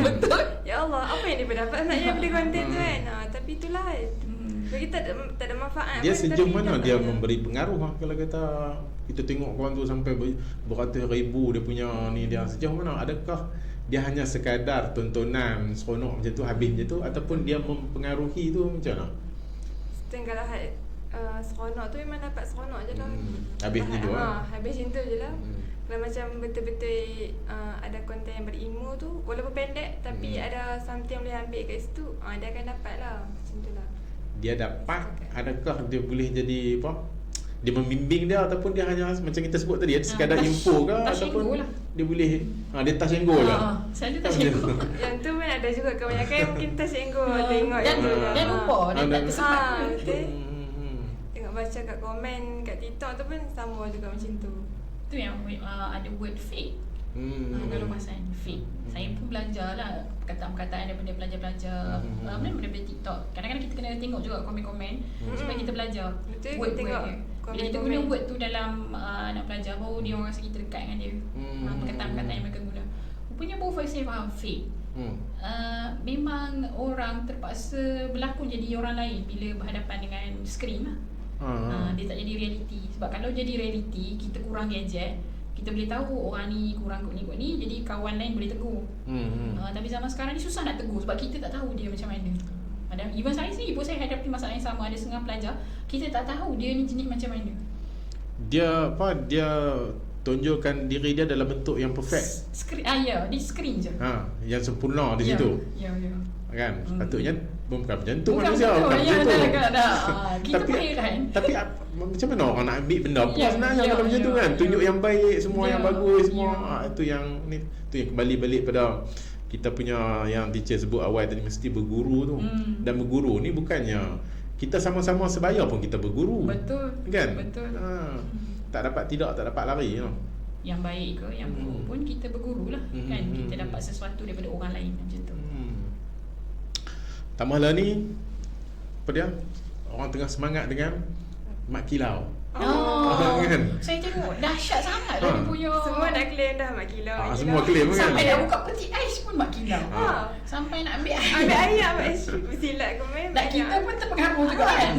betul. Ya Allah, apa yang dia dapat sebenarnya dari konten tu kan. Tapi itulah bagi tak ada manfaat. Dia pun, sejauh mana dia banyak memberi pengaruh kalau kita tengok kawan tu sampai beratus ribu dia punya ni, dia sejauh mana? Adakah dia hanya sekadar tontonan seronok macam tu, habis macam tu, ataupun dia mempengaruhi tu macam mana? Kalau seronok tu memang dapat seronok je lah. Habis macam tu habis macam tu je lah. Kalau macam betul-betul ada konten yang berilmu tu, walaupun pendek tapi ada something yang boleh ambil kat situ, dia akan dapat lah. Macam tu lah. Dia dapat, adakah dia boleh jadi apa? Dia membimbing dia, ataupun dia hanya macam kita sebut tadi, sekadar info ke, ataupun lah. dia boleh dia touch and go je. Saya touch and go. Yang tu pun ada juga, kebanyakan mungkin touch and go tengok dan lupa dia tak tersempat. Betul. Tengok baca kat komen kat TikTok tu pun sama juga macam tu. Tu yang ada word fake. Kalau pasal fake, saya pun belajar lah perkataan-perkataan daripada pelajar-pelajar daripada TikTok. Kadang-kadang kita kena tengok juga komen-komen supaya kita belajar word dia. Bila kita guna word tu dalam nak belajar, baru dia orang rasa kita dekat dengan dia. Perkataan-perkataan yang mereka guna. Rupanya baru saya faham fake. Memang orang terpaksa berlakon jadi orang lain bila berhadapan dengan skrin lah. Dia tak jadi reality. Sebab kalau jadi reality, kita kurang gadget, kita boleh tahu orang ni kurang kot ni, jadi kawan lain boleh tegur. Tapi zaman sekarang ni susah nak tegur sebab kita tak tahu dia macam mana. Even saya sendiri pun, saya hadapi masalah yang sama. Ada setengah pelajar, kita tak tahu dia ni jenis macam mana. Dia tunjukkan diri dia dalam bentuk yang perfect. Di screen je. Yang sempurna di situ. Ya. Kan? Sepatutnya bukan macam tu bukan manusia, bukan macam tu. Kita tapi, pun heran. Tapi macam mana orang nak ambil benda apa sebenarnya kalau macam tu kan? Tunjuk yang baik, semua yang bagus, semua. Itu yang ni, tu yang kembali balik pada kita punya yang teacher sebut awal tadi, mesti berguru tu. Dan berguru ni bukannya kita sama-sama sebaya pun kita berguru. Betul. Kan? Betul. Tak dapat lari Yang baik ke yang buruk pun kita berguru lah. Kan kita dapat sesuatu daripada orang lain macam tu. Tambahlah ni apa dia? Orang tengah semangat dengan mak kilau. Kan? Saya tengok dahsyat sangat dia punya. Semua nak claim dah mak kilau. Semua claim kan. Sampai nak buka peti ais pun mak kilau. Sampai nak ambil air. Ambil air mak ais silat komen. Dan kita pun terpengaruh juga kan.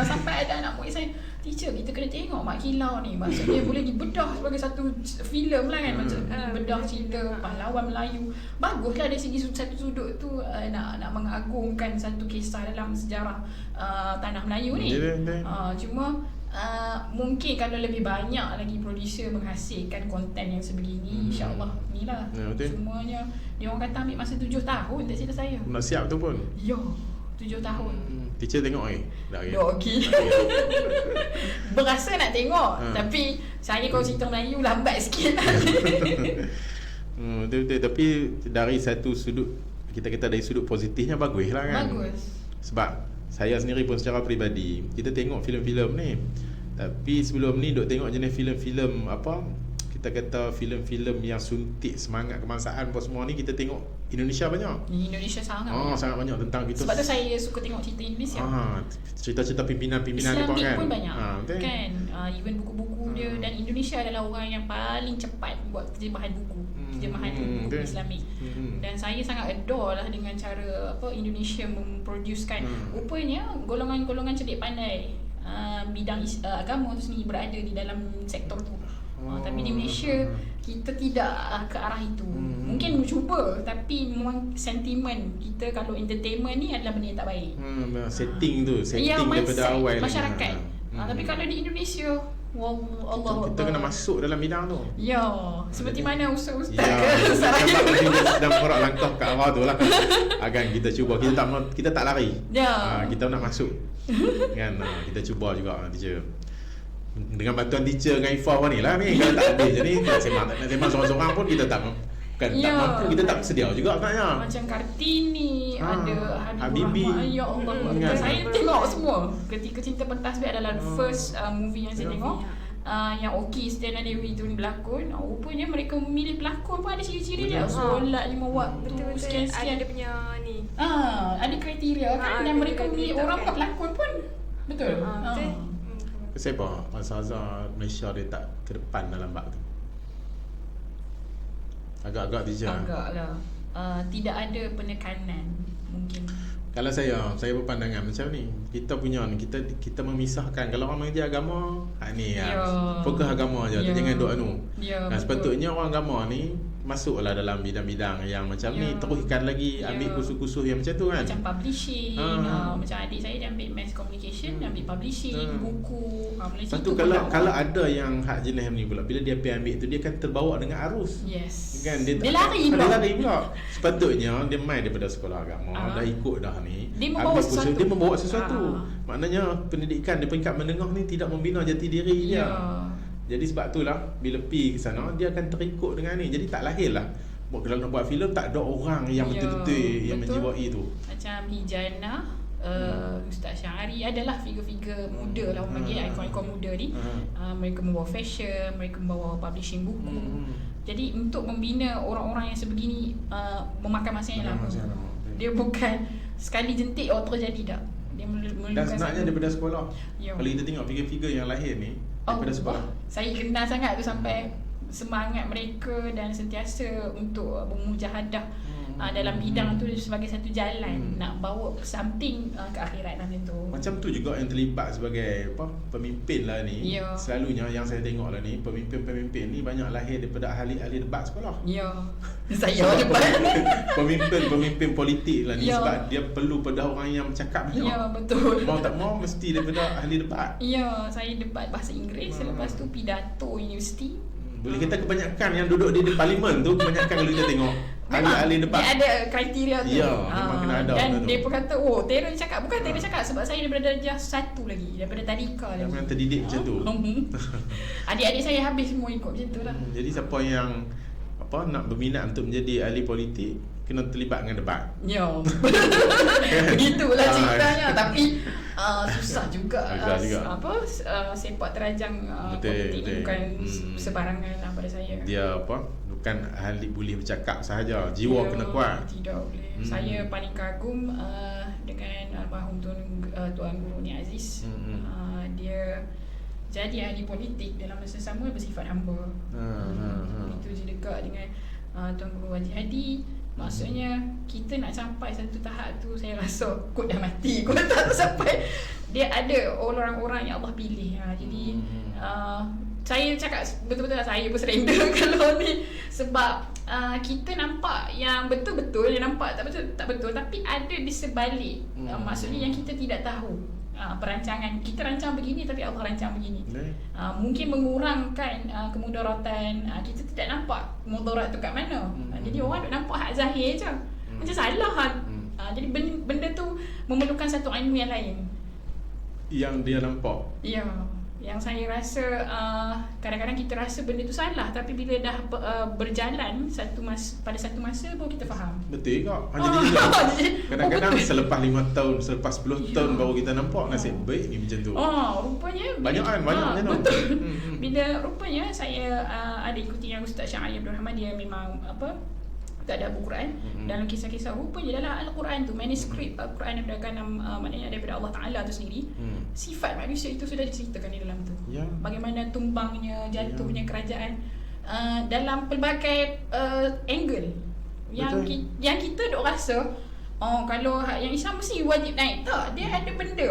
Sampai ada anak murid saya, teacher, kita kena tengok mak kilau ni. Maksudnya boleh dibedah sebagai satu filem lah kan. Macam bedah cerita pahlawan Melayu. Baguslah dari segi satu sudut tu, nak mengagungkan satu kisah dalam sejarah tanah Melayu ni. Cuma mungkin kalau lebih banyak lagi producer menghasilkan konten yang sebegini, insyaAllah ni lah. Semuanya dia orang kata ambil masa 7 tahun, tak silap saya. Nak siap tu pun. Ya, 7 tahun. Teacher tengok dah okey. Berasa nak tengok, tapi saya kalau cerita Melayu lambat sikit. Betul-betul. Tapi dari satu sudut, kita kata dari sudut positifnya baguslah kan. Bagus. Sebab saya sendiri pun secara peribadi, kita tengok filem-filem ni. Tapi sebelum ni duk tengok jenis filem-filem apa, kita kata filem-filem yang suntik semangat kebangsaan apa semua ni, kita tengok Indonesia banyak. Indonesia sangat banyak. Sangat banyak tentang kita. Sebab tu saya suka tengok cerita Indonesia. Cerita-cerita pimpinan-pimpinan ni Islamic kan. Pun banyak. Betul? Kan? Even buku-buku dia, dan Indonesia adalah orang yang paling cepat buat terjemahan buku. Terjemahan buku Islamik. Dan saya sangat adore lah dengan cara Indonesia memproducekan. Rupanya golongan-golongan cerdik pandai bidang agama tu sendiri berada di dalam sektor tu. Tapi di Malaysia kita tidak ke arah itu. Mungkin cuba, tapi memang sentimen kita kalau entertainment ni adalah benda yang tak baik. Setting daripada awal masyarakat. Tapi kalau di Indonesia, Allah kita kena masuk dalam bidang tu. Ya, seperti mana ustaz-ustaz sebab kita sedang porak langkah ke arah tu lah. Akan kita cuba, kita tak lari. Kita nak masuk. Kan kita cuba juga teacher. Dengan bantuan teacher dengan Ifah ni lah ni. Kalau tak ada je ni nak sembang seorang-seorang pun kita tak tak mampu, kita tak sedia juga sebenarnya. Macam Kartini, ada Habibie. Ya Allah, saya tengok semua. Ketika Cinta Pentasbih adalah first movie yang saya tengok. Yang Okey Setiana Dewi tu berlakon. Rupanya mereka memilih pelakon pun ada ciri-ciri dia. Solat 5 waktu, sekian-sekian ada punya ni. Ada kriteria kan, dan mereka memilih orang buat pelakon pun. Betul. Siapa Azhar Malaysia dia tak ke depan dalam bab tu? Agak-agak teacher. Agaklah. Tidak ada penekanan mungkin. Kalau saya berpandangan macam ni. Kita punya ni, kita memisahkan. Kalau orang mengajar agama, ni fokus agama je, jangan duk anu. Sepatutnya orang agama ni masuklah dalam bidang-bidang yang macam ni, teruskan lagi, ambil kursus-kursus yang macam tu kan. Macam publishing, macam adik saya dia ambil mass communication, dia ambil publishing, buku. Lepas tu kalau ada yang hak jenis ni pula, bila dia pergi ambil tu, dia akan terbawa dengan arus. Yes. Kan dia lari pula. Sepatutnya dia main daripada sekolah agama, dah ikut dah ni. Dia membawa sesuatu. Maknanya pendidikan di peringkat menengah ni tidak membina jati diri dia. Jadi sebab itulah bila pergi ke sana dia akan terikut dengan ni. Jadi tak lahirlah. Kalau nak buat filem tak ada orang yang betul-betul yang menjiwai tu. Macam Hijana, Ustaz Syahari adalah figure-figure muda lah, orang panggil ikon-ikon muda ni. Mereka membawa fashion, mereka membawa publishing buku. Jadi untuk membina orang-orang yang sebegini memakan masa yang lama. Dia bukan sekali jentik terus jadi tak. Dia dan sebenarnya daripada sekolah. Kalau kita tengok figure-figure yang lahir ni daripada sekolah. Saya kenal sangat tu sampai semangat mereka dan sentiasa untuk bermujahadah dalam bidang tu sebagai satu jalan nak bawa something ke akhirat nanti tu. Macam tu juga yang terlibat sebagai pemimpin lah ni. Selalunya yang saya tengok lah ni, pemimpin-pemimpin ni banyak lahir daripada ahli-ahli debat sekolah. Saya debat. Pemimpin politik lah ni sebab dia perlu pada orang yang bercakap banyak. Betul. Mau tak mau mesti daripada ahli debat. Saya debat bahasa Inggeris, lepas tu pidato universiti. Boleh kita kebanyakan yang duduk di parlimen tu, kebanyakan kalau kita tengok ahli-ahli debat. Dia ada kriteria tu. Memang kena ada. Dan dia pun kata, Tera cakap. Bukan Tera cakap, sebab saya daripada darjah 1 lagi, daripada tadika lagi. Yang terdidik macam tu. Adik-adik saya habis semua ikut macam tu lah. Jadi siapa yang nak berminat untuk menjadi ahli politik, kena terlibat dengan debat. Begitulah ceritanya. Tapi susah juga. Sepak terajang politik ni bukan sebarangan lah pada saya. Dia bukan ahli boleh bercakap sahaja, jiwa kena kuat. Tidak boleh. Saya paling kagum dengan almarhum Tuan Guru Ni Aziz. Dia jadi ahli politik dalam masa sama bersifat hamba. Itu je dekat dengan Tuan Guru Haji Hadi. Maksudnya kita nak sampai satu tahap tu, saya rasa kot dah mati, kot tak sampai. Dia ada orang-orang yang Allah pilih. Jadi saya cakap betul-betul lah, saya pun surrender kalau ni. Sebab kita nampak yang betul-betul, yang nampak tak betul, tapi ada di sebalik. Maksudnya yang kita tidak tahu. Perancangan kita rancang begini, tapi Allah rancang begini. Mungkin mengurangkan kemudaratan. Kita tidak nampak mudarat tu kat mana. Jadi orang duk nampak hak zahir je, macam salah kan. Jadi benda tu memerlukan satu ilmu yang lain yang dia nampak. Yang saya rasa kadang-kadang kita rasa benda tu salah, tapi bila dah berjalan pada satu masa baru kita faham. Betul kak. Kadang-kadang selepas 5 tahun, selepas 10 tahun baru kita nampak nasib baik ni macam tu. Rupanya banyak macam tu. Betul. Bila rupanya saya ada ikuti yang Ustaz Syahari Abdul Rahman, dia memang tak ada buku Quran. Dalam kisah-kisah rupanya dalam Al-Quran tu, manuskrip Al-Quran daripada maknanya daripada Allah Ta'ala tu sendiri, sifat manusia itu sudah diceritakan di dalam tu. Bagaimana tumbangnya, jatuhnya kerajaan dalam pelbagai angle. Yang kita duk rasa kalau yang Islam mesti wajib naik. Tak, dia ada benda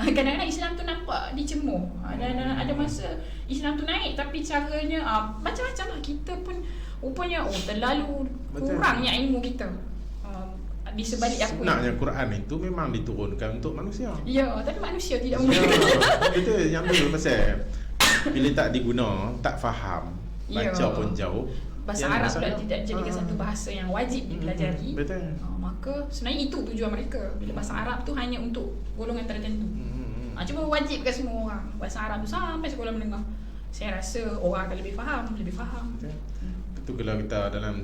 Kadang-kadang Islam tu nampak dicemuh, dan ada masa Islam tu naik tapi caranya macam-macam lah. Kita pun rupanya terlalu kurangnya ilmu kita di sebalik aku. Sebenarnya Quran itu memang diturunkan untuk manusia. Ya, tapi manusia tidak Ya, menggunakan. betul. Yang tu pasal bila tak diguna, tak faham, baca Ya. pun jauh. Bahasa yang Arab masalah. pula tidak jadikan satu bahasa yang wajib dipelajari. Betul. Maka sebenarnya itu tujuan mereka. Bila bahasa Arab tu hanya untuk golongan tertentu. Cuma wajibkan semua orang. Bahasa Arab tu sampai sekolah menengah. Saya rasa orang akan lebih faham. Itu kalau kita dalam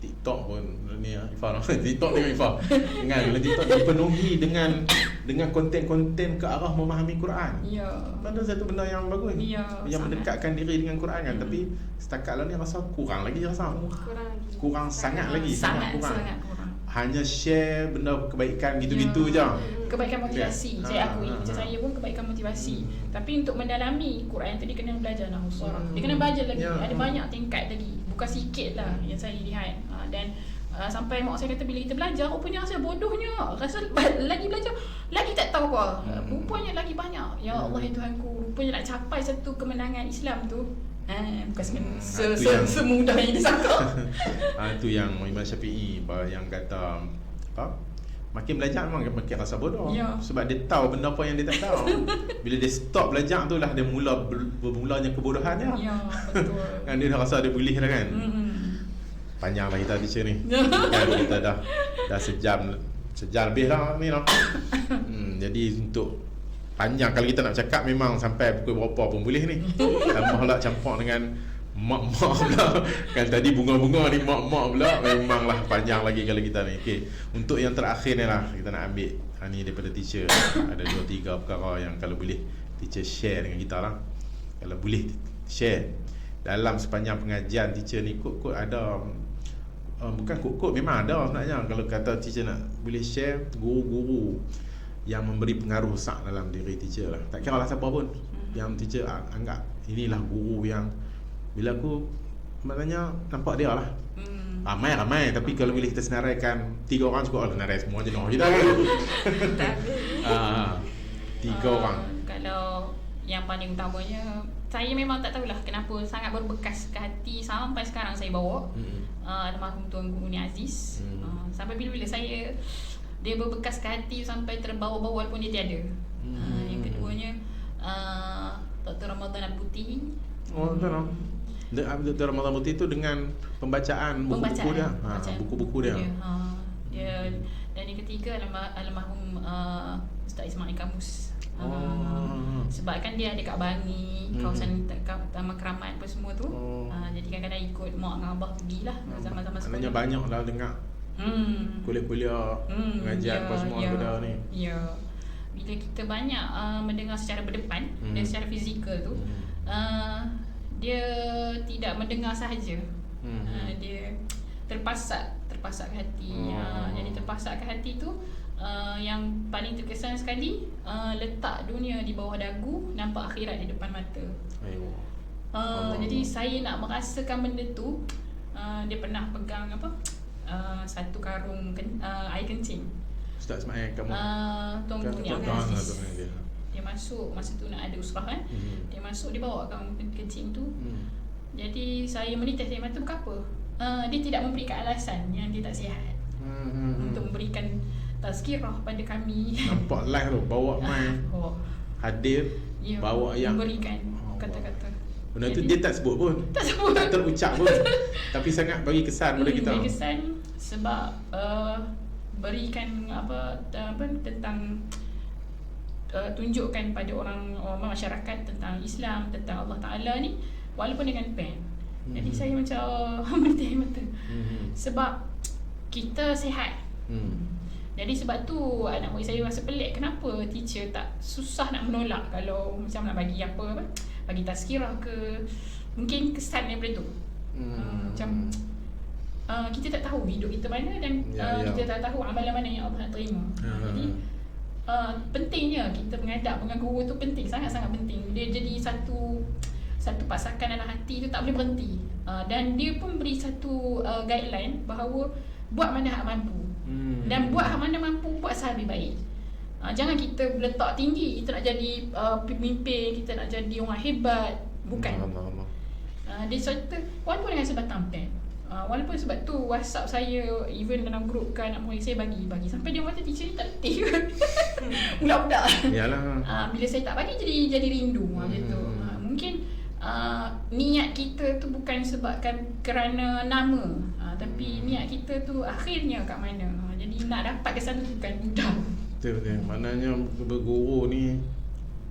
TikTok pun ni Ifah TikTok dengan Ifah dengan TikTok dipenuhi dengan konten-konten ke arah memahami Quran. Ya. Benda satu benda yang bagus. Ya, yang sangat. mendekatkan diri dengan Quran kan. Tapi setakat lah ni rasa kurang lagi rasa. Kurang sangat lagi. Sangat kurang. kurang. Hanya share benda kebaikan gitu-gitu je. Kebaikan motivasi. Ya. Saya akui macam saya pun kebaikan motivasi. Tapi untuk mendalami Quran tu dia kena belajar nahwu saraf. Dia kena belajar lagi. Ya. Ada banyak tingkat lagi. Bukan sikit lah yang saya lihat. Dan sampai mak saya kata bila kita belajar rupanya rasa bodohnya. Rasa lagi belajar lagi tak tahu apa. Rupanya lagi banyak. Ya Allah ya Tuhanku, rupanya nak capai satu kemenangan Islam tu bukan semudah yang disangka. Itu yang Imam Syafi'i yang kata apa? Makin belajar memang makin rasa bodoh. Ya. Sebab dia tahu benda apa yang dia tak tahu. Bila dia stop belajar tu lah dia bermulanya kebodohannya. Ya, betul. Kan dia dah rasa dia boleh lah kan. Panjang lah kita teacher ni. Kan kita dah sejam lebih lah ni lah. Jadi untuk panjang kalau kita nak cakap memang sampai pukul berapa pun boleh ni. Tambah lah campur dengan mak-mak pula. Kan tadi bunga-bunga ni mak-mak pula. Memanglah panjang lagi kalau kita ni. Okey, untuk yang terakhir ni lah kita nak ambil ni daripada teacher. Ada 2-3 perkara yang kalau boleh teacher share dengan kita lah. Kalau boleh share dalam sepanjang pengajian teacher ni kod ada bukan kod memang ada sebenarnya. Kalau kata teacher nak boleh share guru-guru yang memberi pengaruh besar dalam diri teacher lah. Tak kira lah siapa pun yang teacher anggap inilah guru yang bila aku maknanya nampak dia lah. Ramai tapi kalau boleh kita senaraikan 3 orang cukup lah. Senarai semua je noh kita kan. 3 orang. Kalau yang paling utamanya saya memang tak tahulah kenapa sangat berbekas ke hati sampai sekarang saya bawa almarhum Tuan Guru Ni Aziz. Sampai bila saya dia berbekas ke hati sampai terbawa-bawa walaupun dia tiada. Yang keduanya Dr. Ramadan Al-Putih. Dr. Ramadan Putih tu dengan pembacaan buku-buku dia. Buku-buku dia. Dia dan yang ketiga almarhum Ustaz Ismail Kamus. Sebab kan dia ada kat Bangi, kawasan Taman Keramat apa semua tu. Jadi kadang-kadang ikut mak dengan abah pergilah zaman-zaman sekolah. Maknanya banyak lah dengar kuliah-kuliah pengajian apa semua pada ni. Ya. Bila kita banyak mendengar secara berdepan dan secara fizikal tu, dia tidak mendengar sahaja. Dia terpasak ke hati. Jadi terpasak ke hati tu yang paling terkesan sekali, letak dunia di bawah dagu, nampak akhirat di depan mata. Jadi saya nak merasakan benda tu. Dia pernah pegang satu karung air kencing. Ustaz Ismail kamu Tuan Guru Ni Aziz. Dia masuk masa tu nak ada usrah kan. Dia masuk, dia bawa karung kencing tu. Jadi saya menitis air mata, bukan apa. Dia tidak memberikan alasan yang dia tak sihat. Untuk memberikan tazkirah pada kami. Nampak live tu bawa mic hadir, bawa yang memberikan kata-kata. Benda tu dia tak sebut pun. Tak sebut. Tak terucap pun. Tapi sangat bagi kesan pada kita. Bagi kesan sebab berikan tentang tunjukkan pada orang masyarakat tentang Islam, tentang Allah Ta'ala ni walaupun dengan pen. Jadi saya macam menitis mata. Sebab kita sihat. Jadi sebab tu anak murid saya rasa pelik kenapa teacher tak susah nak menolak kalau macam nak bagi bagi tazkirah ke, mungkin kesan daripada tu. Macam kita tak tahu hidup kita mana dan kita tak tahu amalan mana yang Allah nak terima. Jadi pentingnya kita menghadap dengan guru tu penting, sangat-sangat penting. Dia jadi satu pasakan dalam hati tu tak boleh berhenti. Dan dia pun beri satu guideline bahawa buat mana hak mampu. Dan buat hak mana mampu, buat asal lebih baik. Jangan kita letak tinggi, kita nak jadi pemimpin, kita nak jadi orang hebat. Bukan. Dia cerita walaupun dengan sebatang pen, walaupun sebab tu WhatsApp saya, even dalam grup kan nak murid saya bagi sampai dia kata teacher ni tak letih ke. Budak-budak. Yalah. Bila saya tak bagi jadi rindu macam tu. Mungkin niat kita tu bukan sebabkan kerana nama, tapi niat kita tu akhirnya kat mana. Jadi nak dapat kesan tu bukan mudah. Betul. Maknanya berguru ni,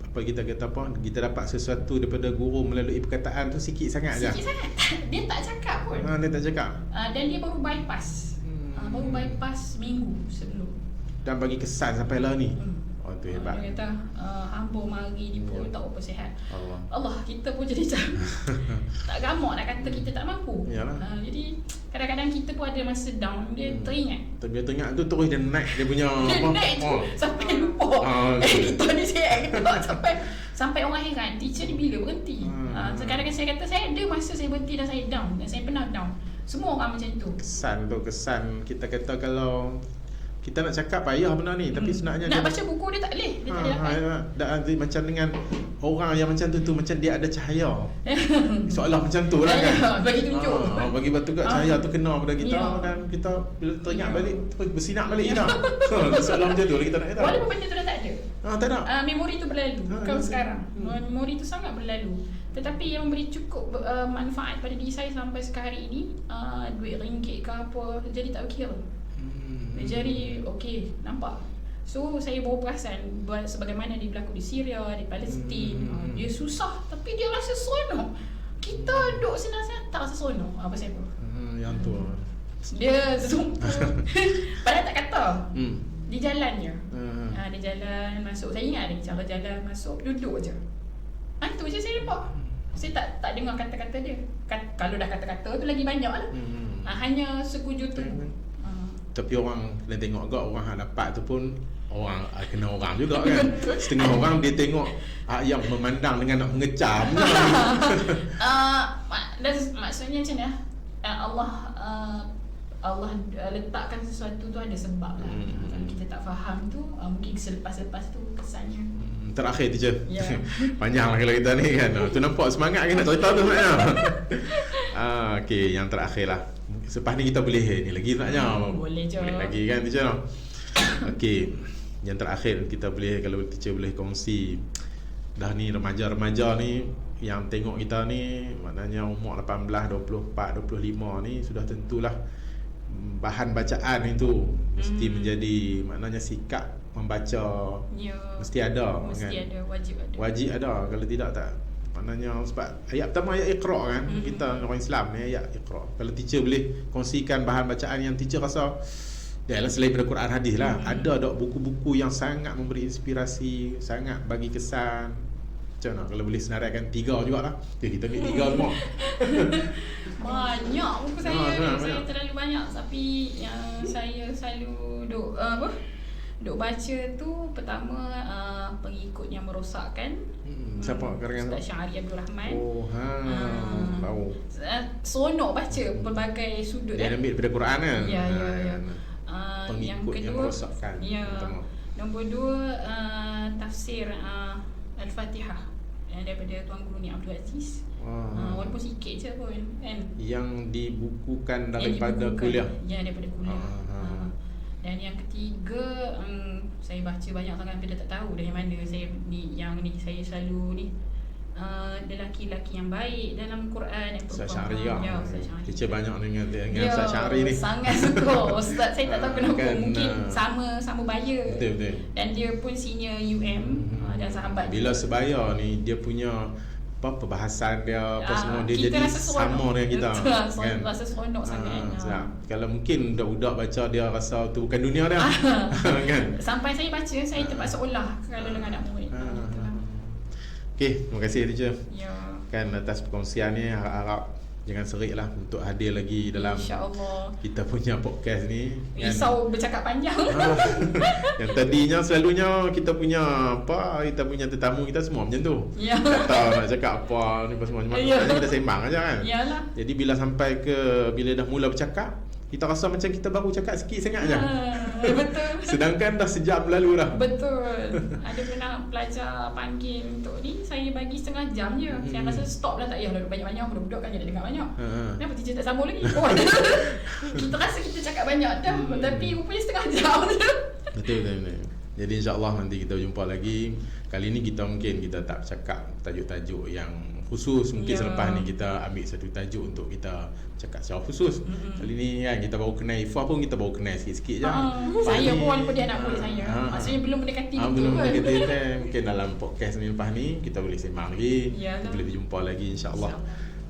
apa kita kata apa, kita dapat sesuatu daripada guru melalui perkataan tu sikit sangat je. Sikit sangat. Dia tak cakap pun. Dia tak cakap. Dan dia baru bypass. Baru bypass minggu sebelum. Dan bagi kesan sampai lah ni. Oh tu hebat. Dia kata hamba mari ni pun tak apa sihat. Allah, kita pun jadi macam tak gamak nak kata kita tak mampu. Jadi kadang-kadang kita pun ada masa down, dia teringat. Dia teringat tu terus dia naik dia punya dia naik tu sampai lupa. Kita ni sihat sampai orang heran, teacher ni bila berhenti. Kadang-kadang saya kata saya ada masa saya berhenti dan saya down, dan saya pernah down. Semua orang macam tu. Kesan kita kata kalau kita nak cakap payah benda ni, tapi sebenarnya nak baca buku dia tak boleh, dia tak boleh dapat. Macam dengan orang yang macam tu macam dia ada cahaya. Soalan macam tu lah kan. Bagi tunjuk. Bagi batu kat cahaya tu kena pada kita, dan kita bila teringat balik bersinar balik kita. Soalan macam tu kita nak kata. Walaupun benda tu dah tak ada. Tak ada. Memori tu berlalu. Bukan sekarang. Memori tu sangat berlalu. Tetapi yang memberi cukup manfaat pada diri saya sampai sekarang ini, duit ringgit ke apa, jadi tak berkira. Jadi okey, nampak. So saya baru perasan sebagaimana dia berlaku di Syria, di Palestin. Dia susah tapi dia rasa seronok. Kita duduk senang-senang tak rasa seronok. Apa saya pun. Yang tu. Dia sumpah. Padahal tak kata. Di jalannya. Dia jalan masuk. Saya ingat dia cara jalan masuk, duduk je. Itu je saya nampak. Saya tak dengar kata-kata dia. Kalau dah kata-kata tu lagi banyak lah. Hanya sekujur tu. Tapi orang kena tengok agak, orang yang dapat tu pun orang kena orang juga kan. Setengah orang dia tengok yang memandang dengan nak mengecam. Maksudnya macam mana? Allah letakkan sesuatu tu ada sebab lah. Kalau kita tak faham tu, mungkin selepas-lepas tu kesannya. Terakhir teacher. Panjang lah kalau kita ni kan. Tu nampak semangat kan nak cerita tu sebenarnya. Okey, yang terakhir lah. Selepas ni kita boleh ni lagi naknya. Boleh je. Boleh lagi kan teacher. Okey. Yang terakhir kita boleh, kalau teacher boleh kongsi, dah ni remaja-remaja ni yang tengok kita ni, maknanya umur 18, 24, 25 ni sudah tentulah bahan bacaan itu mesti menjadi, maknanya sikap membaca mesti ada kan? Ada, wajib ada. Kalau tidak tak, maknanya sebab ayat pertama ayat Iqra kan. Kita orang Islam ni ayat Iqra. Kalau teacher boleh kongsikan bahan bacaan yang teacher rasa lah selain daripada Quran hadis lah, ada tak buku-buku yang sangat memberi inspirasi, sangat bagi kesan. Macam mana kalau boleh senaraikan 3 jugalah. Kita ambil 3 semua. Banyak buku saya terlalu banyak, tapi yang saya selalu duk baca tu pertama Pengikut yang Merosakkan. Siapa karangan? Ustaz Syahri Abdul Rahman. Tahu. Seronok baca pelbagai sudut. Dia ambil daripada Quran kan? Ya. Pengikut yang kedua, yang Merosakkan. Nombor 2 tafsir Al-Fatihah daripada Tuan Guru Ni Abdul Aziz. Walaupun sikit je pun kan. Yang dibukukan daripada kuliah. Ya, daripada kuliah. Dan yang ketiga, saya baca banyak sangat tapi dah tak tahu dari mana saya ni. Yang ni saya selalu ni lelaki-lelaki yang baik dalam Quran yang Ustaz Syahri lah. Ya, Ustaz Syahri. Teacher banyak dengan Ustaz Syahri ni. Sangat suka. Ustaz saya tak tahu kenapa. Kan, mungkin sama baya. Betul. Dan dia pun senior UM dan sahabat. Bila sebaya ni dia punya perbahasan dia semua dia jadi sama dengan kita. Kan? Rasa seronok sangat. Kalau mungkin budak-budak baca dia rasa tu bukan dunia dia. Kan? Sampai saya baca saya terpaksa olah kalau dengan anak murid. Okey, terima kasih teacher. Ya. Kan atas perkongsian ni, harap jangan serik lah untuk hadir lagi dalam InsyaAllah kita punya podcast ni. Risau bercakap panjang. Yang tadinya selalunya kita punya tetamu kita semua macam tu. Ya. Tak tahu nak cakap apa ni semua. Cuma kita sembang aja kan. Yalah. Jadi bila dah mula bercakap, kita rasa macam kita baru cakap sikit sangat je. Betul. Sedangkan dah sejam lalu dah. Betul. Ada pernah pelajar panggil untuk ni, saya bagi setengah jam je. Saya rasa stop dah, tak payah lah banyak-banyak, budak-budak kan dia dengar banyak. Kenapa teacher tak sambung lagi? Oh, kita rasa kita cakap banyak dah, tapi rupanya setengah jam je. Betul. Jadi insya-Allah nanti kita jumpa lagi. Kali ni kita tak cakap tajuk-tajuk yang khusus. Mungkin selepas ni kita ambil satu tajuk untuk kita cakap secara khusus. Kali ni kan kita baru kenal Ifah pun, kita baru kenal sikit-sikit je. Saya pun walaupun dia anak murid saya. Maksudnya belum mendekati betul. Belum mendekati kan. Mungkin dalam podcast ni lepas ni kita boleh sembang lagi. Kita boleh berjumpa lagi insya-Allah.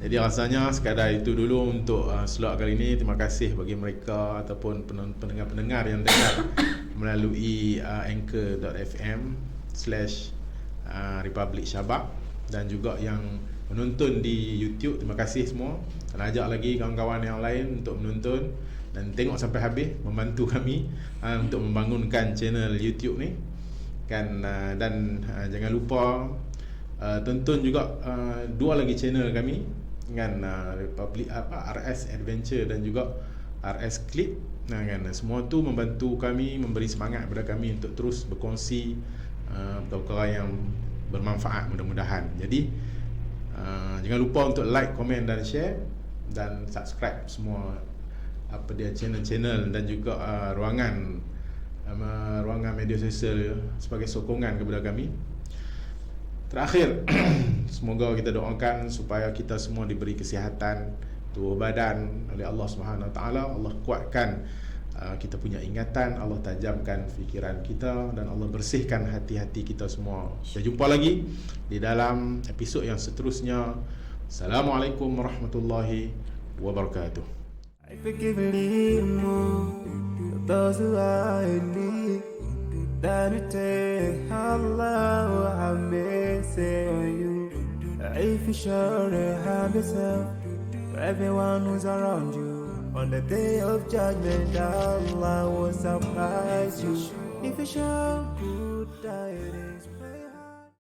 Jadi rasanya sekadar itu dulu untuk slot kali ini. Terima kasih bagi mereka ataupun pendengar-pendengar yang dengar melalui anchor.fm/Republic Sabak, dan juga yang menonton di YouTube. Terima kasih semua. Dan ajak lagi kawan-kawan yang lain untuk menonton dan tengok sampai habis, membantu kami untuk membangunkan channel YouTube ni kan. Dan jangan lupa tonton juga dua lagi channel kami dengan Republic RS Adventure dan juga RS Clip. Kan semua tu membantu kami, memberi semangat kepada kami untuk terus berkongsi perkara yang bermanfaat mudah-mudahan. Jadi jangan lupa untuk like, komen dan share, dan subscribe semua channel-channel dan juga ruangan media sosial sebagai sokongan kepada kami. Terakhir, semoga kita doakan supaya kita semua diberi kesihatan tubuh badan oleh Allah Subhanahu Wa Taala. Allah kuatkan kita punya ingatan, Allah tajamkan fikiran kita, dan Allah bersihkan hati-hati kita semua. Kita jumpa lagi di dalam episod yang seterusnya. Assalamualaikum warahmatullahi wabarakatuh. I forgive those who are in need. That you take Allah, I may say on you. If you sure have yourself, for everyone who's around you. On the day of judgment, Allah will surprise you. If you show good tidings,